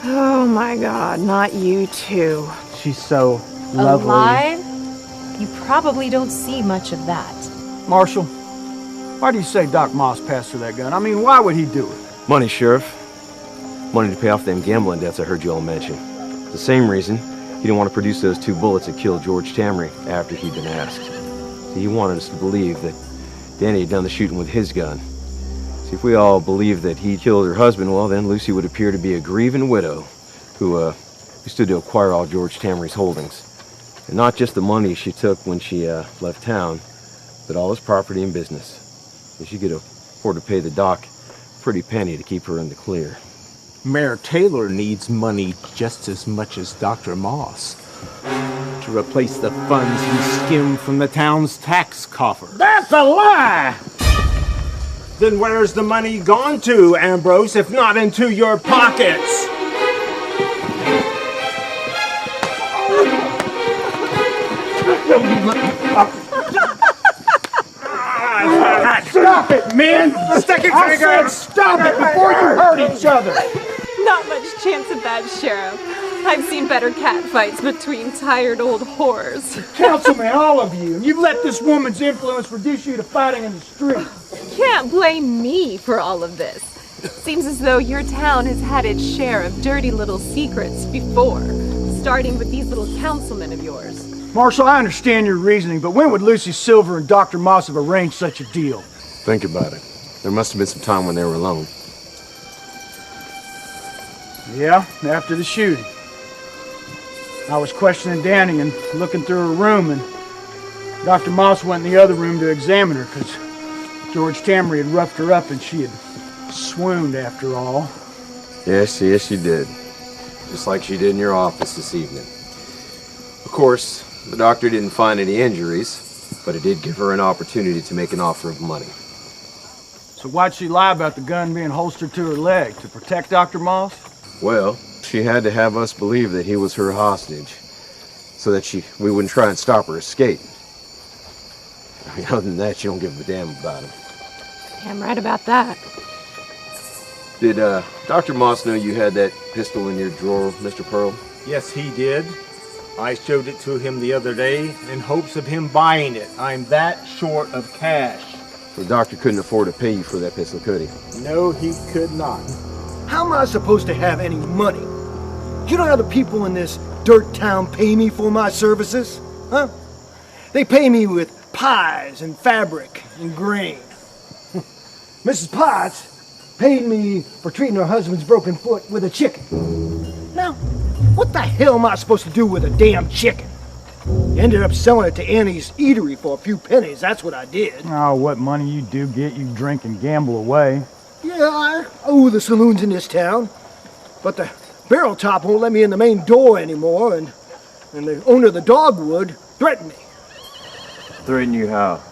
Oh my God, not you too. She's so lovely. Alive? You probably don't see much of that. Marshal, why do you say Doc Moss passed her that gun? I mean, why would he do it? Money, Sheriff. Money to pay off them gambling debts I heard you all mention. The same reason he didn't want to produce those 2 bullets that killed George Tamry after he'd been asked. See, he wanted us to believe that Danny had done the shooting with his gun. See, if we all believed that he killed her husband, well, then Lucy would appear to be a grieving widow who stood to acquire all George Tamry's holdings. And not just the money she took when she left town, but all his property and business. And she could afford to pay the doc a pretty penny to keep her in the clear. Mayor Taylor needs money just as much as Dr. Moss to replace the funds he skimmed from the town's tax coffer. That's a lie! Then where's the money gone to, Ambrose, if not into your pockets? Stop it, men! Stick it, I said stop it before you hurt each other! Not much chance of that, Sheriff. I've seen better catfights between tired old whores. Councilman, all of you, you've let this woman's influence reduce you to fighting in the street. You can't blame me for all of this. Seems as though your town has had its share of dirty little secrets before, starting with these little councilmen of yours. Marshal, I understand your reasoning, but when would Lucy Silver and Dr. Moss have arranged such a deal? Think about it. There must have been some time when they were alone. Yeah, after the shooting. I was questioning Danny and looking through her room, and Dr. Moss went in the other room to examine her because George Tamry had roughed her up and she had swooned after all. Yes, she did. Just like she did in your office this evening. Of course, the doctor didn't find any injuries, but it did give her an opportunity to make an offer of money. So why'd she lie about the gun being holstered to her leg? To protect Dr. Moss? Well, she had to have us believe that he was her hostage, so that we wouldn't try and stop her escape. I mean, other than that, she don't give a damn about him. Yeah, I'm right about that. Did Dr. Moss know you had that pistol in your drawer, Mr. Pearl? Yes, he did. I showed it to him the other day in hopes of him buying it. I'm that short of cash. The doctor couldn't afford to pay you for that pistol, could he? No, he could not. How am I supposed to have any money? You know how the people in this dirt town pay me for my services? Huh? They pay me with pies and fabric and grain. Mrs. Potts paid me for treating her husband's broken foot with a chicken. Now, What the hell am I supposed to do with a damn chicken? Ended up selling it to Annie's eatery for a few pennies, that's what I did. Oh, what money you do get, you drink and gamble away. Yeah, I owe the saloons in this town. But the barrel top won't let me in the main door anymore, and the owner of the dogwood threatened me. Threaten you how?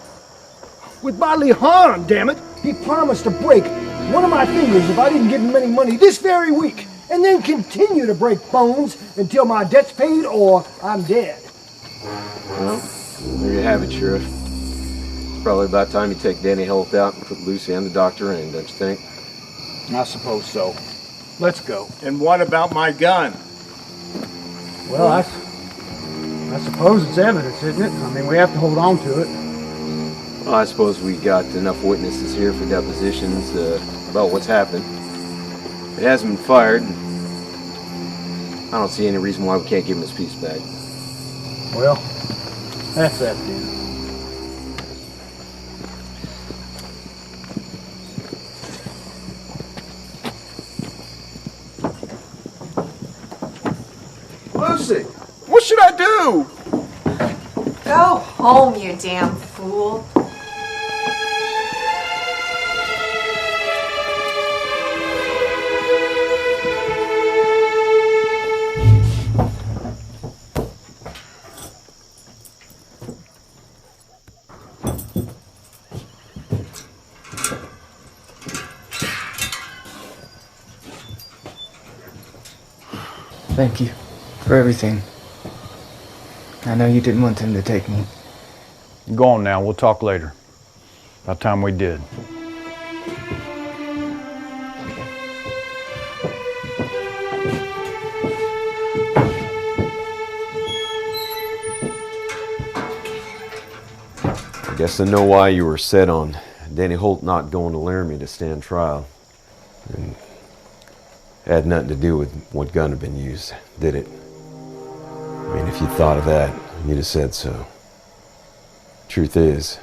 With bodily harm, damn it. He promised to break one of my fingers if I didn't give him any money this very week, and then continue to break bones until my debt's paid or I'm dead. Well, there you have it, Sheriff. It's probably about time you take Danny Holt out and put Lucy and the doctor in, don't you think? I suppose so. Let's go. And what about my gun? Well, I suppose it's evidence, isn't it? I mean, we have to hold on to it. Well, I suppose we got enough witnesses here for depositions about what's happened. It hasn't been fired. I don't see any reason why we can't give him his piece back. Well, that's that then. Lucy, what should I do? Go home, you damn fool. Thank you for everything. I know you didn't want them to take me. Go on now, we'll talk later. About time we did. I guess I know why you were set on Danny Holt not going to Laramie to stand trial. And it had nothing to do with what gun had been used, did it? I mean, if you'd thought of that, you'd have said so. Truth is,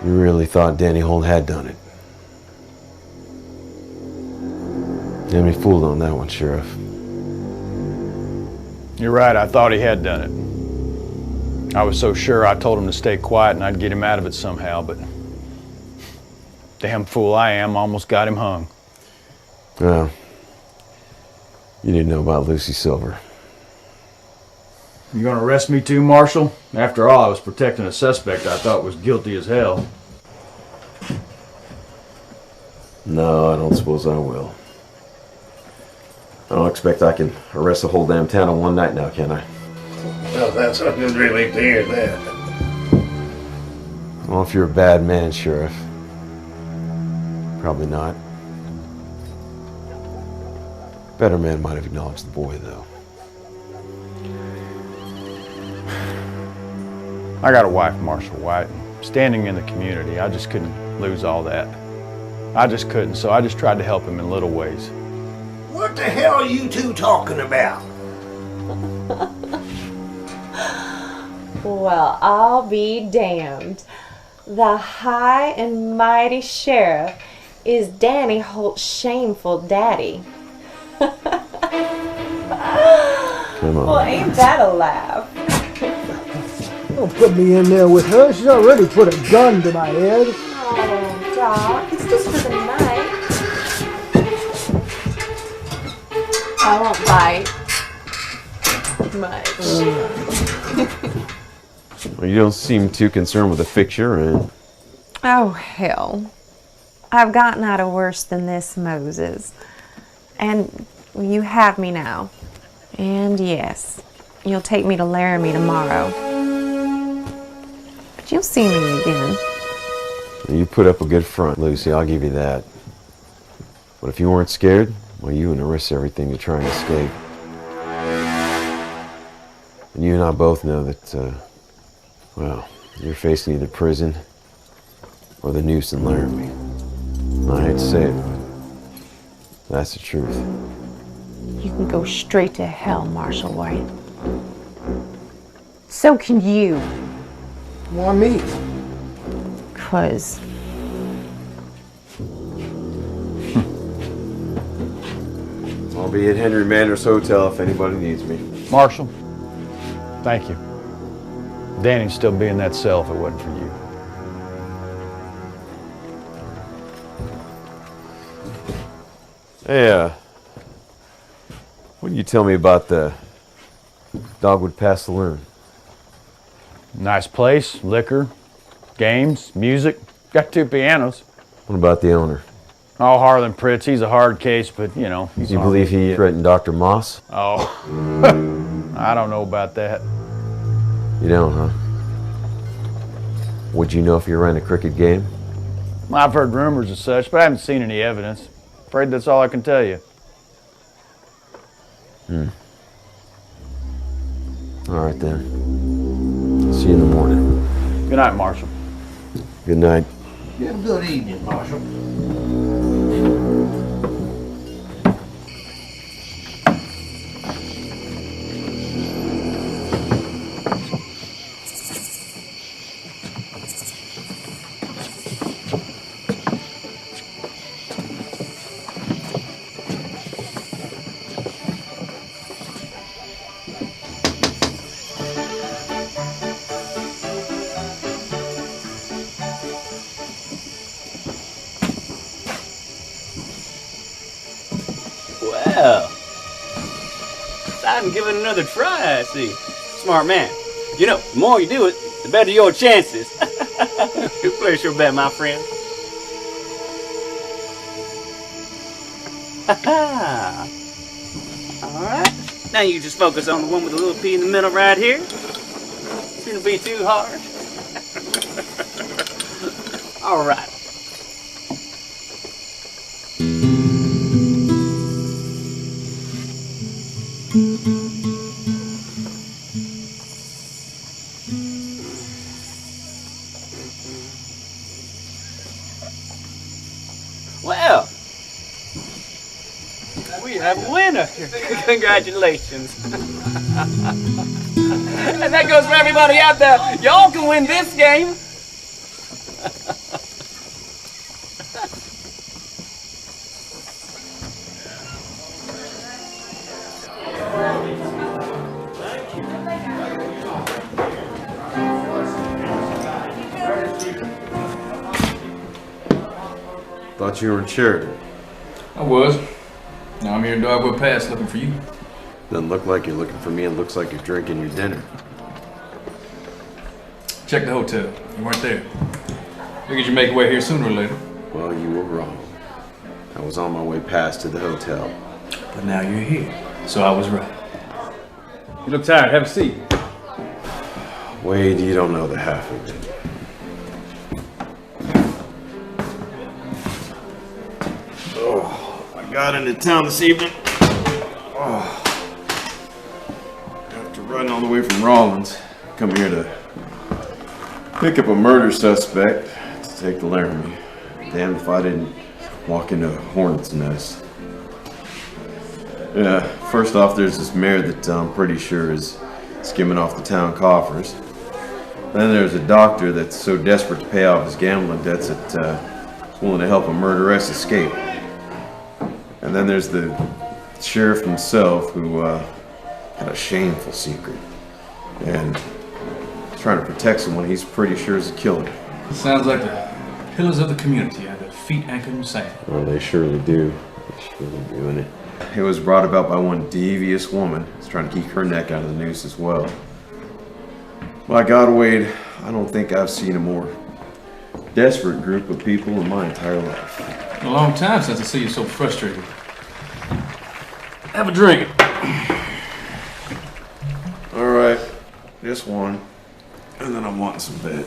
you really thought Danny Holt had done it. You had me fooled on that one, Sheriff. You're right, I thought he had done it. I was so sure I told him to stay quiet and I'd get him out of it somehow, but damn fool I am, almost got him hung. Well, you didn't know about Lucy Silver. You gonna arrest me too, Marshal? After all, I was protecting a suspect I thought was guilty as hell. No, I don't suppose I will. I don't expect I can arrest the whole damn town in one night now, can I? Well, that's a good relief to hear that. Well, if you're a bad man, Sheriff. Probably not. Better man might have acknowledged the boy, though. I got a wife, Marshal White. Standing in the community, I just couldn't lose all that. I just couldn't, so I just tried to help him in little ways. What the hell are you two talking about? Well, I'll be damned. The high and mighty sheriff is Danny Holt's shameful daddy. Come on. Well, ain't that a laugh? Don't put me in there with her. She's already put a gun to my head. Oh, Doc, it's just for the night. I won't bite much. Well, you don't seem too concerned with the fixture, and Oh, hell. I've gotten out of worse than this, Moses. And you have me now. And yes, you'll take me to Laramie tomorrow. But you'll see me again. you put up a good front, Lucy. I'll give you that. But if you weren't scared, well, you wouldn't risk everything to try and escape. And you and I both know that, well, you're facing either prison or the noose in Laramie. I hate to say it, but that's the truth. You can go straight to hell, Marshal White. So can you. Why me? 'Cause I'll be at Henry Manor's Hotel if anybody needs me. Marshal, thank you. Danny'd still be in that cell if it wasn't for you. Hey, what can you tell me about the Dogwood Pass Saloon? Nice place, liquor, games, music. Got 2 pianos. What about the owner? Oh, Harlan Pritz, he's a hard case, but you know. Do you believe he threatened Dr. Moss? Oh, I don't know about that. You don't, huh? Would you know if he ran a crooked game? I've heard rumors of such, but I haven't seen any evidence. Afraid that's all I can tell you. All right then. See you in the morning. Good night, Marshal. Good night. Have a good evening, Marshal. Well, decided to give it another try, I see. Smart man. You know, the more you do it, the better your chances. Where's your bet, my friend? Alright. Now you just focus on the one with the little P in the middle right here. Shouldn't be too hard. Alright. Well, we have a winner. Congratulations. And that goes for everybody out there. Y'all can win this game. Thought you were in Sheridan. I was. Now I'm here in Dogwood Pass looking for you. Doesn't look like you're looking for me. It looks like you're drinking your dinner. Check the hotel. You weren't there. Figured you'd make your way here sooner or later. Well, you were wrong. I was on my way past to the hotel. But now you're here, so I was right. You look tired. Have a seat. Wade, you don't know the half of it. I got into town this evening. After riding all the way from Rawlins, come here to pick up a murder suspect to take to Laramie. Damned if I didn't walk into a hornet's nest. Yeah, first off, there's this mayor that I'm pretty sure is skimming off the town coffers. Then there's a doctor that's so desperate to pay off his gambling debts that he's willing to help a murderess escape. And then there's the sheriff himself who had a shameful secret and trying to protect someone he's pretty sure is a killer. Sounds like the pillars of the community have their feet anchored in sand. Well, they surely do. They surely do, and it was brought about by one devious woman who's trying to keep her neck out of the noose as well. My God, Wade, I don't think I've seen a more desperate group of people in my entire life. A long time since I see you so frustrated. Have a drink. All right, just one, and then I'm wanting some bed.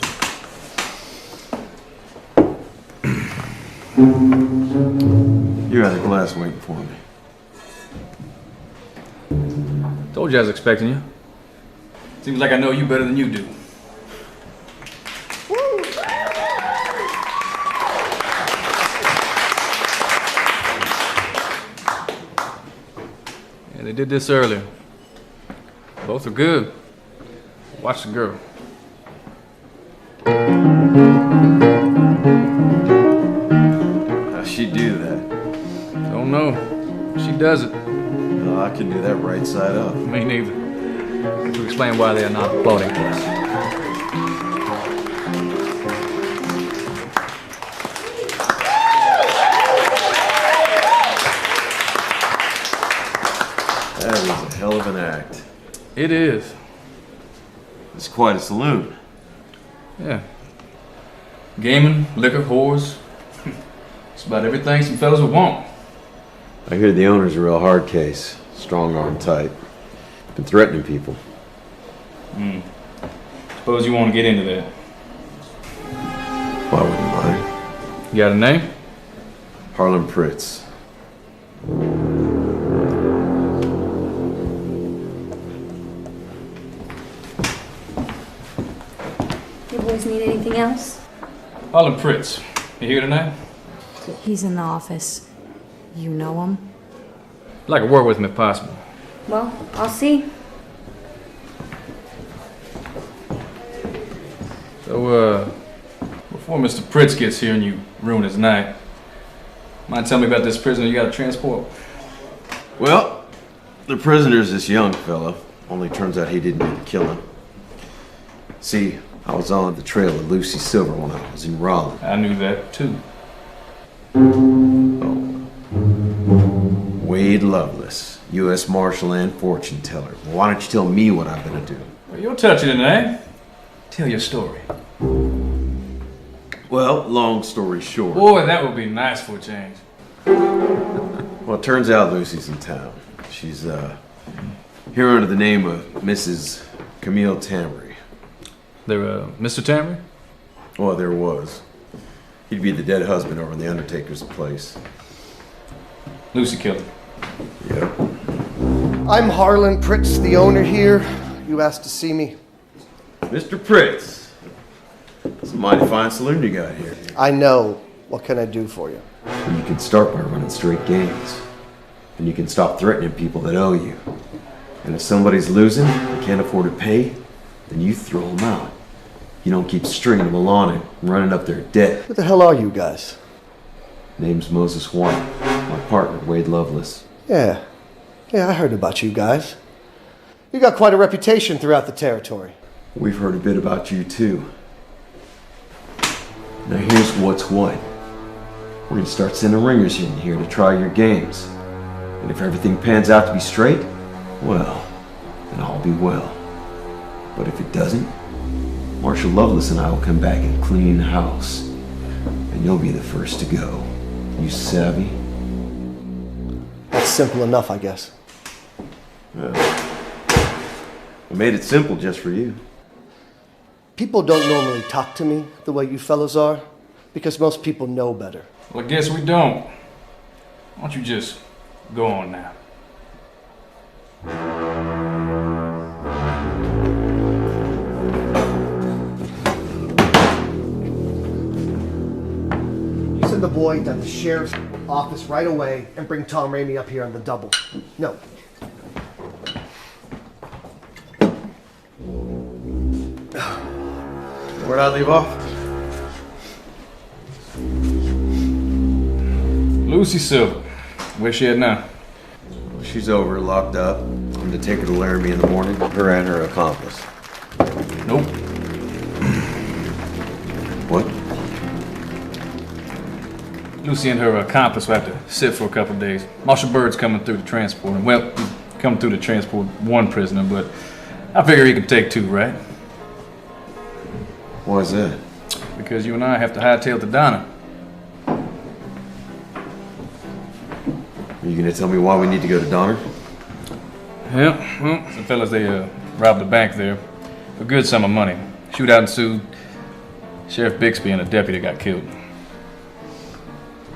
You had a glass waiting for me. Told you I was expecting you. Seems like I know you better than you do. Yeah, they did this earlier. Both are good. Watch the girl. How'd she do that? Don't know. She does it. I can do that right side up. Me neither. To explain why they are not applauding us. That was a hell of an act. It is. It's quite a saloon. Yeah. Gaming, liquor, whores. It's about everything some fellas would want. I hear the owner's a real hard case. Strong-arm type. Been threatening people. Suppose you want to get into that. Why wouldn't I? You got a name? Harlan Pritz. You boys need anything else? Harlan Pritz. You here tonight? He's in the office. You know him? I'd like to work with him if possible. Well, I'll see. So, before Mr. Pritz gets here and you ruin his night, mind telling me about this prisoner you got to transport? Well, the prisoner's this young fella. Only turns out he didn't do the killing. See, I was on the trail of Lucy Silver when I was in Raleigh. I knew that, too. Wade Lovelace, U.S. Marshal and fortune teller. Well, why don't you tell me what I'm gonna do? Well, you'll touch it tonight. Tell your story. Well, long story short. Boy, that would be nice for a change. Well, it turns out Lucy's in town. She's here under the name of Mrs. Camille Tamry. There, Mr. Tamry? Well, there was. He'd be the dead husband over in the undertaker's place. Lucy killed him. Yep. I'm Harlan Pritz, the owner here. You asked to see me. Mr. Pritz. It's a mighty fine saloon you got here. I know. What can I do for you? You can start by running straight games. And you can stop threatening people that owe you. And if somebody's losing and can't afford to pay, then you throw them out. You don't keep stringing them along and running up their debt. Who the hell are you guys? Name's Moses White. My partner, Wade Lovelace. Yeah, I heard about you guys. You got quite a reputation throughout the territory. We've heard a bit about you, too. Now here's what's what. We're gonna start sending ringers in here to try your games. And if everything pans out to be straight, well, then all be well. But if it doesn't, Marshal Lovelace and I will come back and clean house. And you'll be the first to go. You savvy? That's simple enough, I guess. Well, I made it simple just for you. People don't normally talk to me the way you fellas are, because most people know better. Well, I guess we don't. Why don't you just go on now? You send the boy to the sheriff's office right away and bring Tom Ramey up here on the double. No. Where'd I leave off? Lucy Silver. Where's she at now? She's over, locked up. I'm to take her to Laramie in the morning, her and her accomplice. Nope. What? Lucy and her accomplice will have to sit for a couple of days. Marshal Bird's coming through to transport him. Well, he's coming through to transport one prisoner, but I figure he can take two, right? Why is that? Because you and I have to hightail to Donna. Are you gonna tell me why we need to go to Donner? Yeah, well, some fellas, they robbed a bank there for a good sum of money. Shootout ensued. Sheriff Bixby and a deputy got killed.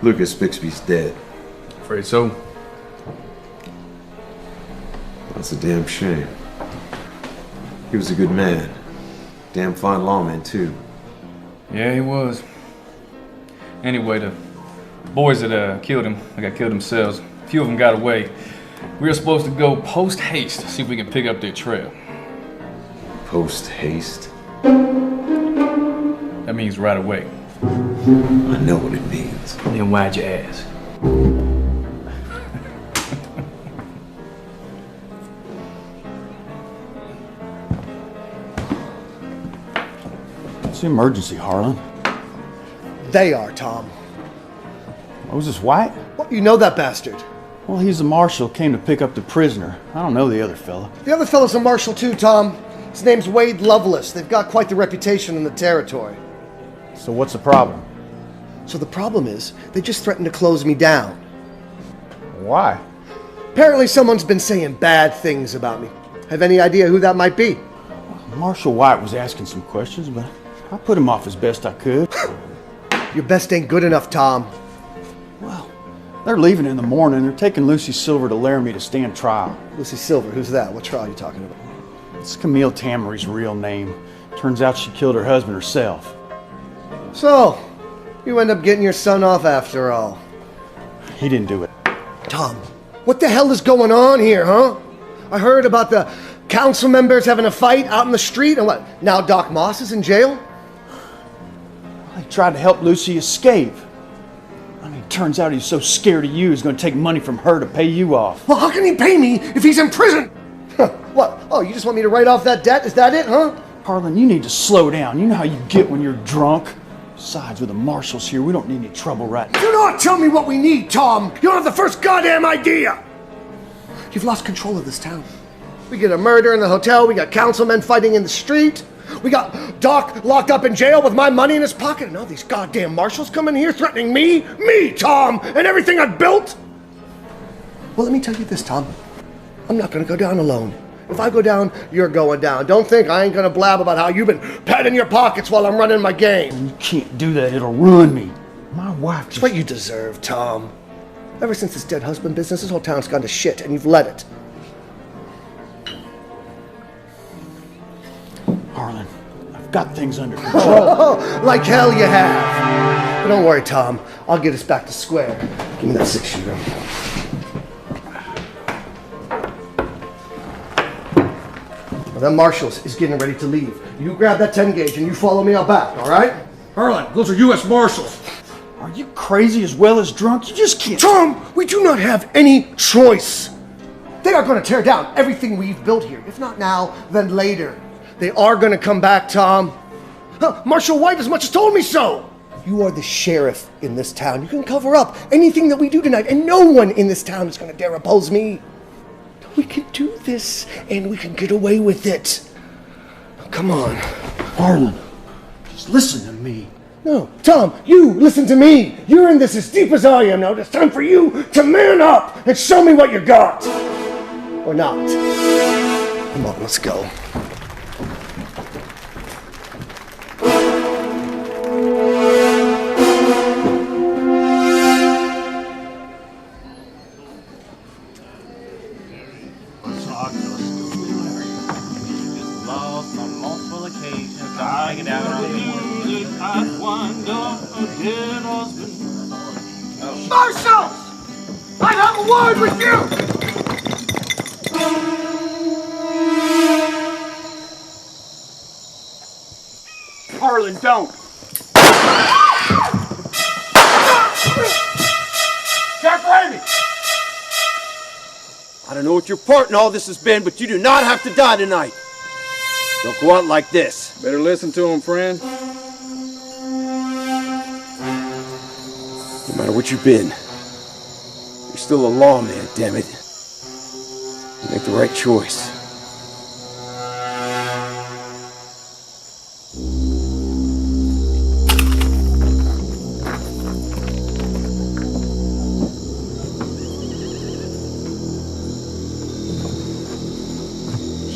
Lucas Bixby's dead. Afraid so. That's a damn shame. He was a good man. Damn fine lawman, too. Yeah, he was. Anyway, the boys that killed him, they got killed themselves. A few of them got away. We were supposed to go post-haste, see if we can pick up their trail. Post-haste? That means right away. I know what it means. Then why'd you ask? What's the emergency, Harlan? They are, Tom. Moses White? What, you know that bastard? Well, he's a marshal, came to pick up the prisoner. I don't know the other fella. The other fella's a marshal too, Tom. His name's Wade Lovelace. They've got quite the reputation in the territory. So what's the problem? So the problem is, they just threatened to close me down. Why? Apparently someone's been saying bad things about me. Have any idea who that might be? Marshal White was asking some questions, but I put him off as best I could. Your best ain't good enough, Tom. They're leaving in the morning. They're taking Lucy Silver to Laramie to stand trial. Lucy Silver? Who's that? What trial are you talking about? It's Camille Tamery's real name. Turns out she killed her husband herself. So, you end up getting your son off after all. He didn't do it. Tom, what the hell is going on here, huh? I heard about the council members having a fight out in the street, and what, now Doc Moss is in jail? I tried to help Lucy escape. Turns out he's so scared of you, he's going to take money from her to pay you off. Well, how can he pay me if he's in prison? What? Oh, you just want me to write off that debt? Is that it, huh? Harlan, you need to slow down. You know how you get when you're drunk. Besides, with the marshals here, we don't need any trouble right now. Do not tell me what we need, Tom. You don't have the first goddamn idea. You've lost control of this town. We get a murder in the hotel. We got councilmen fighting in the street. We got Doc locked up in jail with my money in his pocket. And all these goddamn marshals come in here threatening me, Tom, and everything I've built. Well, let me tell you this, Tom. I'm not going to go down alone. If I go down, you're going down. Don't think I ain't going to blab about how you've been patting your pockets while I'm running my game. You can't do that. It'll ruin me. My wife just... It's what you deserve, Tom. Ever since this dead husband business, this whole town's gone to shit, and you've let it. Harlan, I've got things under control. Like hell you have. But don't worry, Tom. I'll get us back to square. Give me that 6-shooter. Well, that marshal is getting ready to leave. You grab that 10 gauge and you follow me out back, all right? Harlan, those are U.S. Marshals. Are you crazy as well as drunk? You just can't... Tom, we do not have any choice. They are going to tear down everything we've built here. If not now, then later. They are going to come back, Tom. Marshal White as much as told me so. You are the sheriff in this town. You can cover up anything that we do tonight, and no one in this town is going to dare oppose me. We can do this, and we can get away with it. Come on. Harlan, just listen to me. No, Tom, you listen to me. You're in this as deep as I am now. It's time for you to man up and show me what you got. Or not. Come on, let's go. Marshals! I have a word with you! Harlan, don't. Jack Ramey! I don't know what your part in all this has been, but you do not have to die tonight. Don't go out like this. Better listen to him, friend. No matter what you've been, you're still a lawman, damn it. You make the right choice.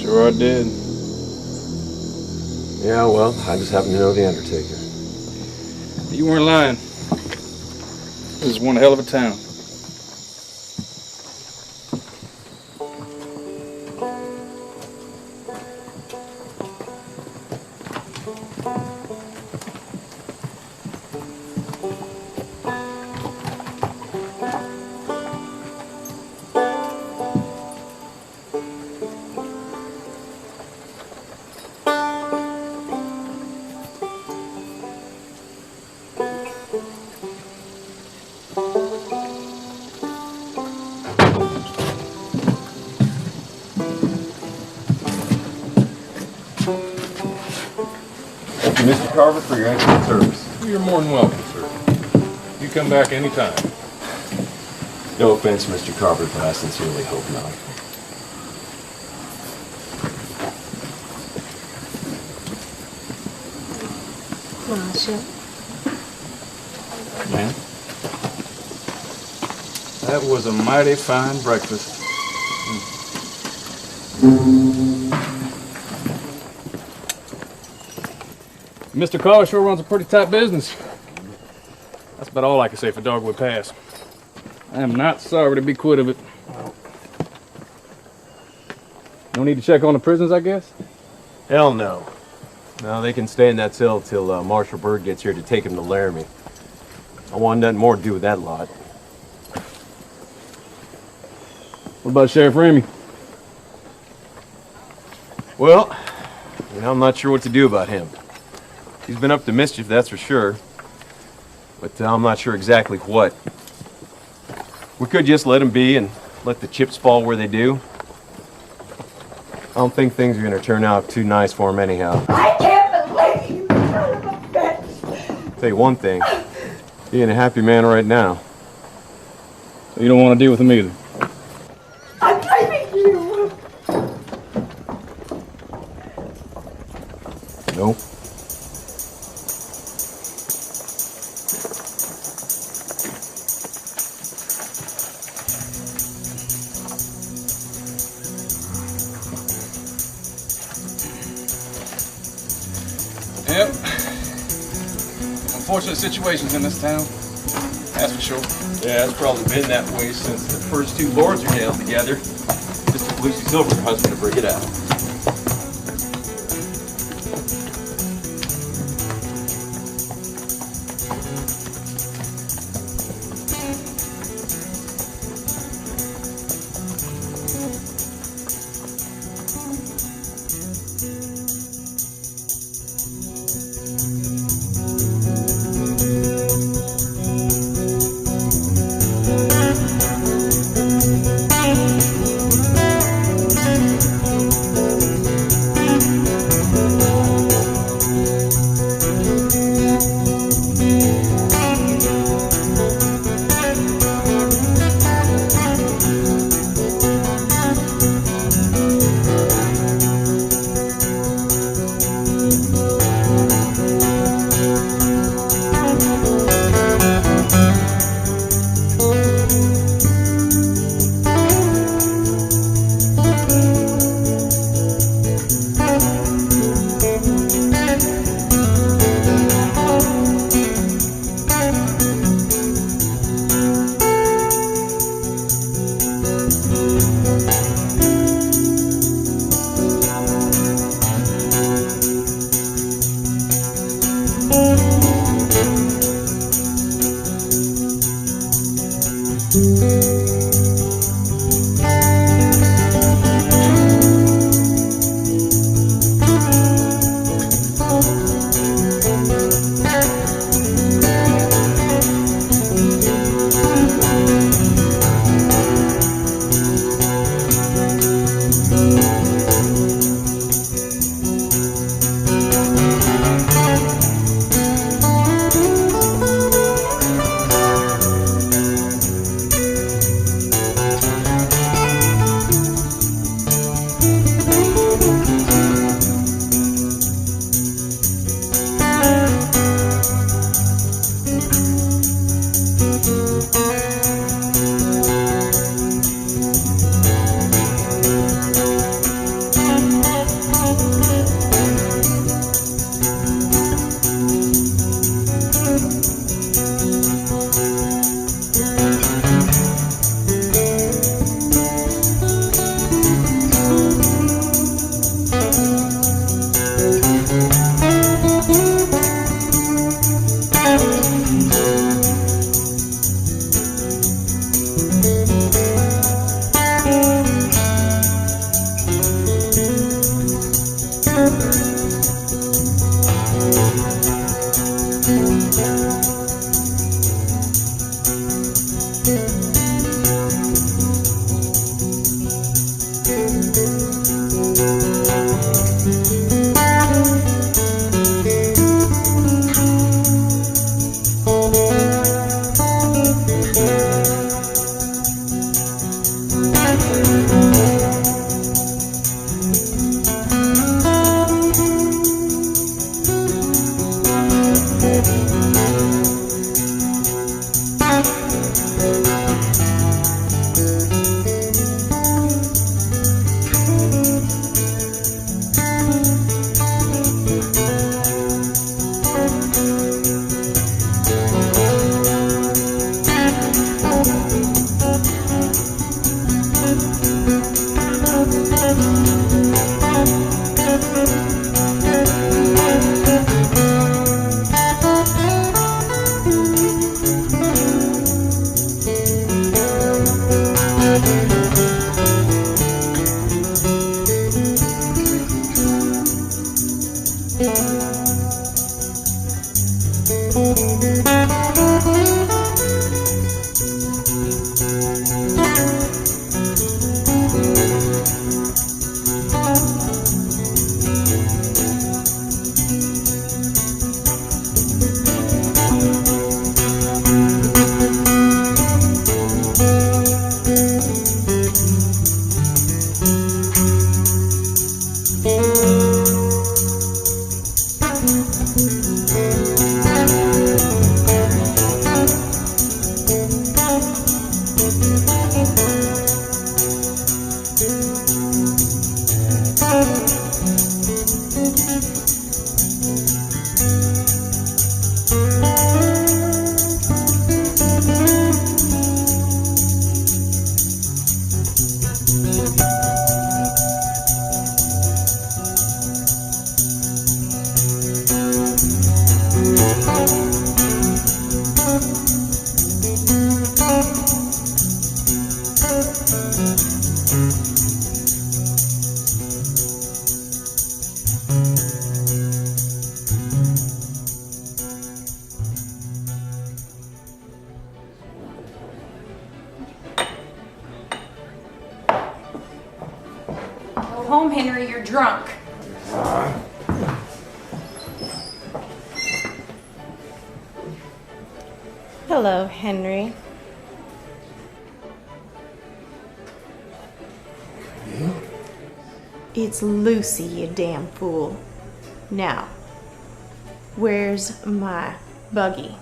Sure I did. Yeah, well, I just happen to know the Undertaker. You weren't lying. This is one hell of a town. Carver, for your excellent service. You're more than welcome, sir. You come back anytime. No offense, Mr. Carver, but I sincerely hope not. Marshall. Man, that was a mighty fine breakfast. Mr. Carver sure runs a pretty tight business. That's about all I can say for Dogwood Pass. I am not sorry to be quit of it. No need to check on the prisoners, I guess? Hell no. No, they can stay in that cell till Marshal Bird gets here to take him to Laramie. I want nothing more to do with that lot. What about Sheriff Ramey? Well, I'm not sure what to do about him. He's been up to mischief, that's for sure. But I'm not sure exactly what. We could just let him be and let the chips fall where they do. I don't think things are going to turn out too nice for him anyhow. I can't believe you son of a bitch. Tell you one thing, he ain't a happy man right now. So you don't want to deal with him either? I'm blaming you. Nope. Yep. Unfortunate situations in this town. That's for sure. Yeah, it's probably been that way since the first two lords are nailed together. Mr. Lucy Silver, husband, to bring it out. home, Henry. You're drunk. Hello, Henry. It's Lucy, you damn fool. Now, where's my buggy?